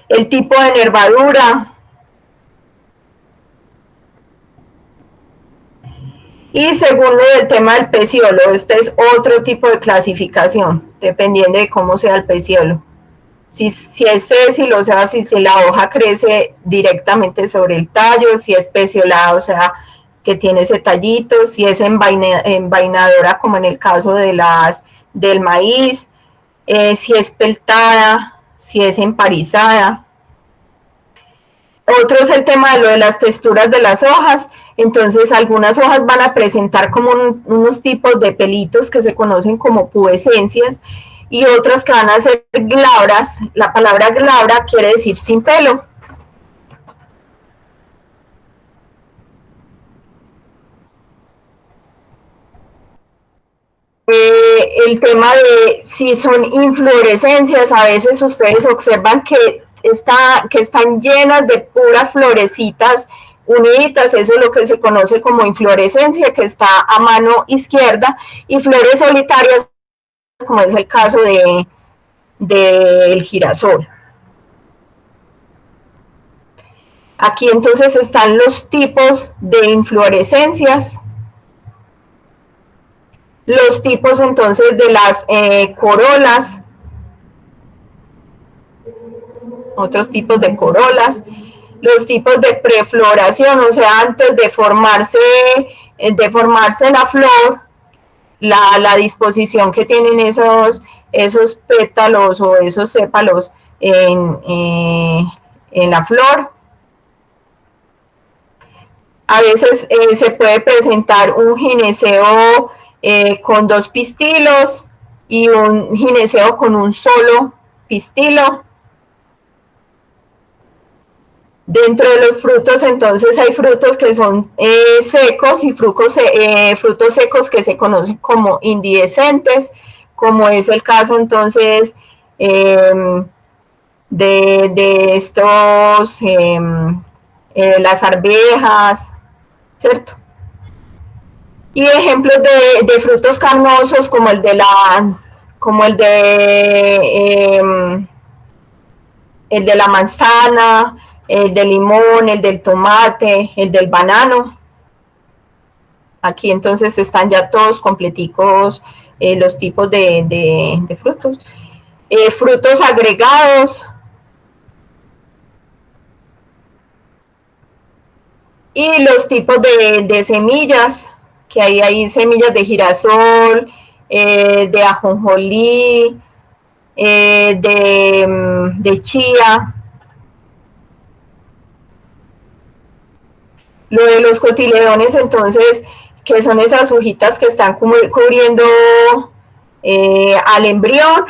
El tipo de nervadura. Y según el tema del peciolo, este es otro tipo de clasificación, dependiendo de cómo sea el peciolo. Si es sésilo, o sea, si la hoja crece directamente sobre el tallo, si es peciolada, o sea, que tiene ese tallito, si es envainadora, como en el caso de del maíz, si es peltada, si es emparizada. Otro es el tema de lo de las texturas de las hojas. Entonces, algunas hojas van a presentar como unos tipos de pelitos que se conocen como pubescencias, y otras que van a ser glabras. La palabra glabra quiere decir sin pelo. El tema de si son inflorescencias, a veces ustedes observan que están llenas de puras florecitas uniditas, eso es lo que se conoce como inflorescencia, que está a mano izquierda, y flores solitarias, como es el caso del girasol. Aquí entonces están los tipos de inflorescencias, los tipos entonces de las corolas, otros tipos de corolas, los tipos de prefloración, o sea, antes de formarse la flor, la disposición que tienen esos pétalos o esos sépalos en la flor. A veces se puede presentar un gineceo con 2 pistilos y un gineceo con un solo pistilo. Dentro de los frutos, entonces, hay frutos que son secos y frutos secos que se conocen como indehiscentes, como es el caso, entonces, de estos, las arvejas, ¿cierto? Y ejemplos de frutos carnosos como el de la manzana, el del limón, el del tomate, el del banano. Aquí entonces están ya todos completicos los tipos de frutos. Frutos agregados. Y los tipos de semillas, que hay semillas de girasol, de ajonjolí, de chía. Lo de los cotiledones, entonces, que son esas hojitas que están cubriendo al embrión,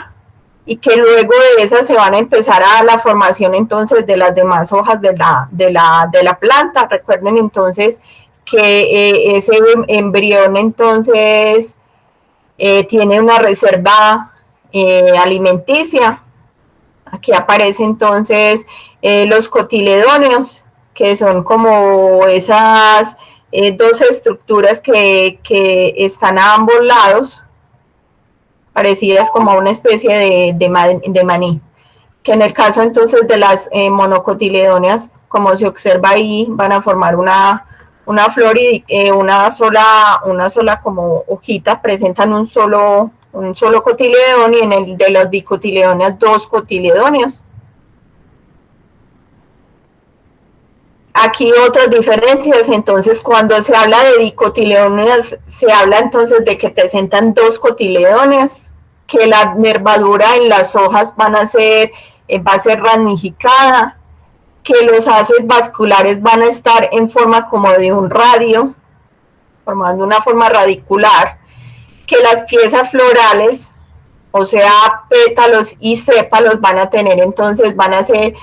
y que luego de esas se van a empezar a la formación entonces de las demás hojas de la planta. Recuerden entonces que ese embrión entonces tiene una reserva alimenticia. Aquí aparecen entonces los cotiledóneos, que son como esas 2 estructuras que están a ambos lados, parecidas como a una especie de maní, que en el caso entonces de las monocotiledóneas, como se observa ahí, van a formar una flor y una sola como hojita, presentan un solo cotiledón, y en el de las dicotiledóneas 2 cotiledóneos. Aquí otras diferencias, entonces cuando se habla de dicotiledóneas, se habla entonces de que presentan 2 cotiledóneas, que la nervadura en las hojas va a ser ramificada, que los haces vasculares van a estar en forma como de un radio, formando una forma radicular, que las piezas florales, o sea, pétalos y sépalos, van a ser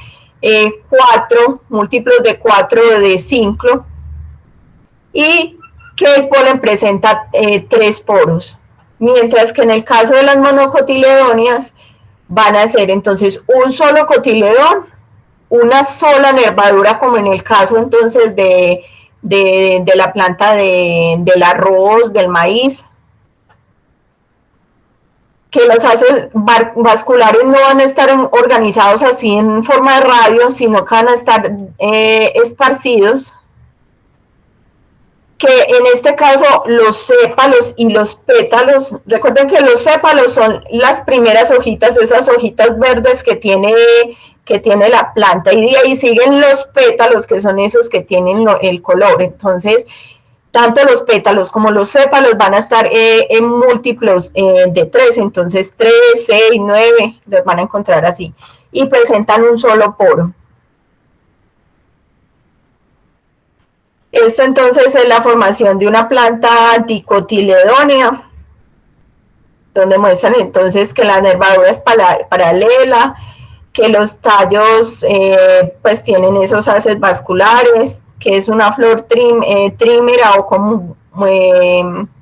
4, múltiplos de 4 de cinclo, y que el polen presenta 3 poros, mientras que en el caso de las monocotiledóneas van a ser entonces un solo cotiledón, una sola nervadura, como en el caso entonces de la planta del arroz, del maíz, que los haces vasculares no van a estar organizados así en forma de radio, sino que van a estar esparcidos. que en este caso los sépalos y los pétalos, recuerden que los sépalos son las primeras hojitas, esas hojitas verdes que tiene la planta, y de ahí siguen los pétalos, que son esos que tienen el color. Entonces, tanto los pétalos como los sépalos van a estar en múltiplos de 3, entonces 3, 6, 9, los van a encontrar así, y presentan un solo poro. Esto entonces es la formación de una planta dicotiledónea, donde muestran entonces que la nervadura es paralela, que los tallos pues tienen esos haces vasculares, que es una flor trímera o con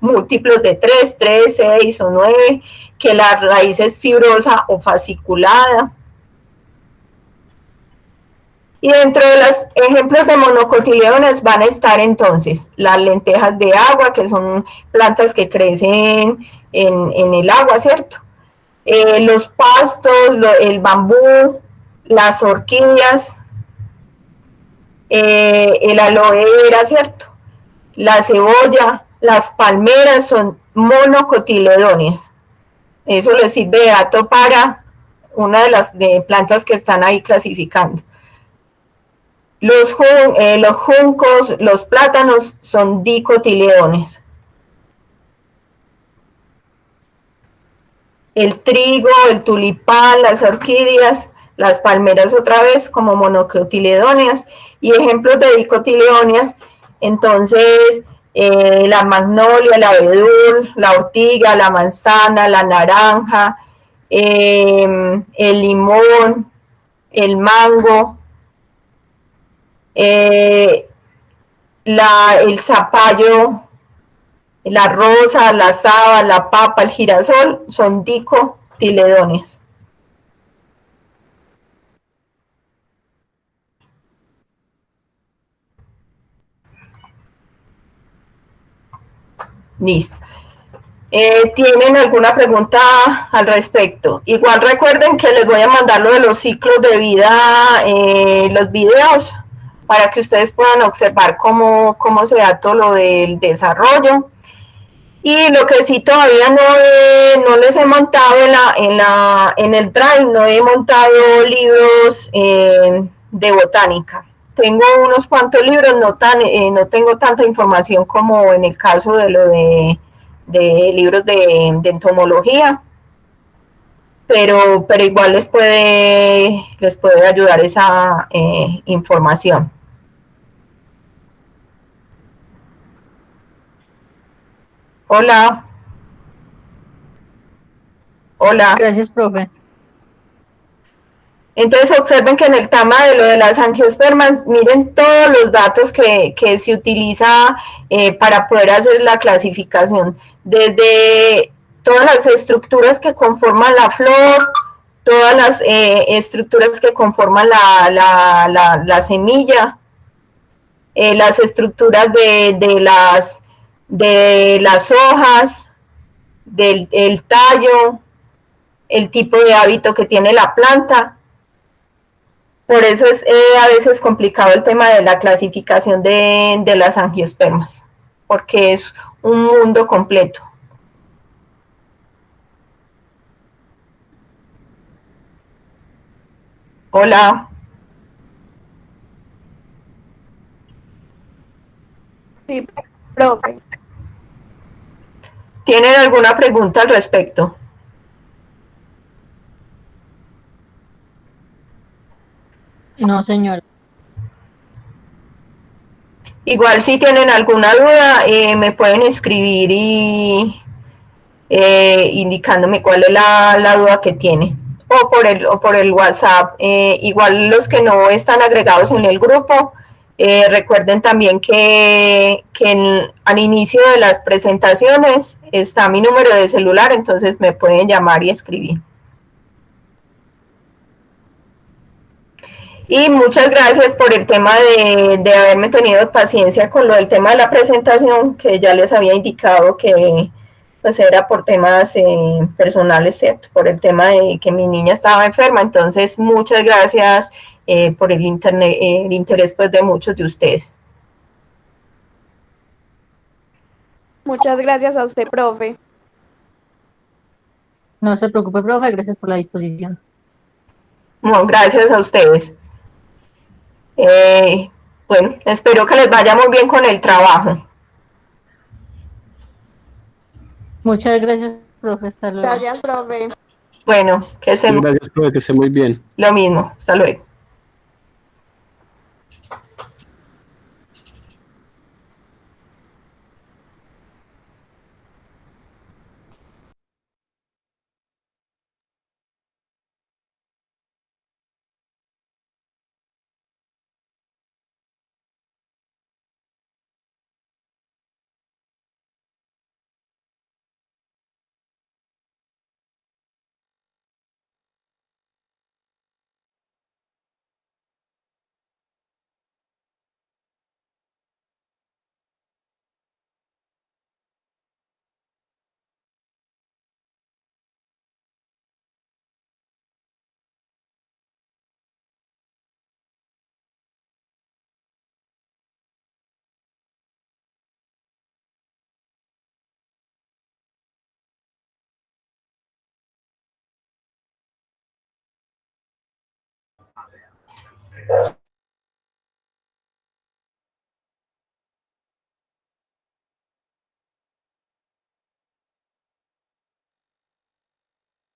múltiplos de 3, 3, 6 o 9, que la raíz es fibrosa o fasciculada. Y dentro de los ejemplos de monocotiledones van a estar entonces las lentejas de agua, que son plantas que crecen en el agua, ¿cierto? Los pastos, el bambú, las orquídeas, el aloe vera, ¿cierto? La cebolla, las palmeras son monocotiledóneas. Eso les sirve de dato para una de las plantas que están ahí clasificando. Los juncos, los plátanos son dicotiledones. El trigo, el tulipán, las orquídeas, las palmeras otra vez como monocotiledóneas, y ejemplos de dicotiledóneas, entonces la magnolia, el abedul, la ortiga, la manzana, la naranja, el limón, el mango, el zapallo, la rosa, la saba, la papa, el girasol, son dicotiledóneas. Listo. ¿Tienen alguna pregunta al respecto? Igual recuerden que les voy a mandar lo de los ciclos de vida, los videos, para que ustedes puedan observar cómo se da todo lo del desarrollo. Y lo que sí todavía no les he montado en el Drive, no he montado libros de botánica. Tengo unos cuantos libros, no tengo tanta información como en el caso de lo de libros de entomología, pero igual les puede ayudar esa información. Hola. Hola. Gracias, profe. Entonces observen que en el tema de lo de las angiospermas, miren todos los datos que se utiliza para poder hacer la clasificación, desde todas las estructuras que conforman la flor, todas las estructuras que conforman la semilla, las estructuras de las hojas, del tallo, el tipo de hábito que tiene la planta. Por eso es a veces complicado el tema de la clasificación de las angiospermas, porque es un mundo completo. Hola. Sí, profe. ¿Tienen alguna pregunta al respecto? No, señora. Igual si tienen alguna duda, me pueden escribir y indicándome cuál es la duda que tienen, o por el WhatsApp. Igual los que no están agregados en el grupo, recuerden también que al inicio de las presentaciones está mi número de celular, entonces me pueden llamar y escribir. Y muchas gracias por el tema de haberme tenido paciencia con lo del tema de la presentación, que ya les había indicado que pues era por temas personales, ¿cierto? Por el tema de que mi niña estaba enferma. Entonces, muchas gracias por el interés pues, de muchos de ustedes. Muchas gracias a usted, profe. No se preocupe, profe, gracias por la disposición. No, gracias a ustedes. Bueno, espero que les vaya muy bien con el trabajo. Muchas gracias, profe, hasta luego. Gracias, profe. Bueno, que se Gracias, profe, que esté muy bien. lo mismo. Hasta luego.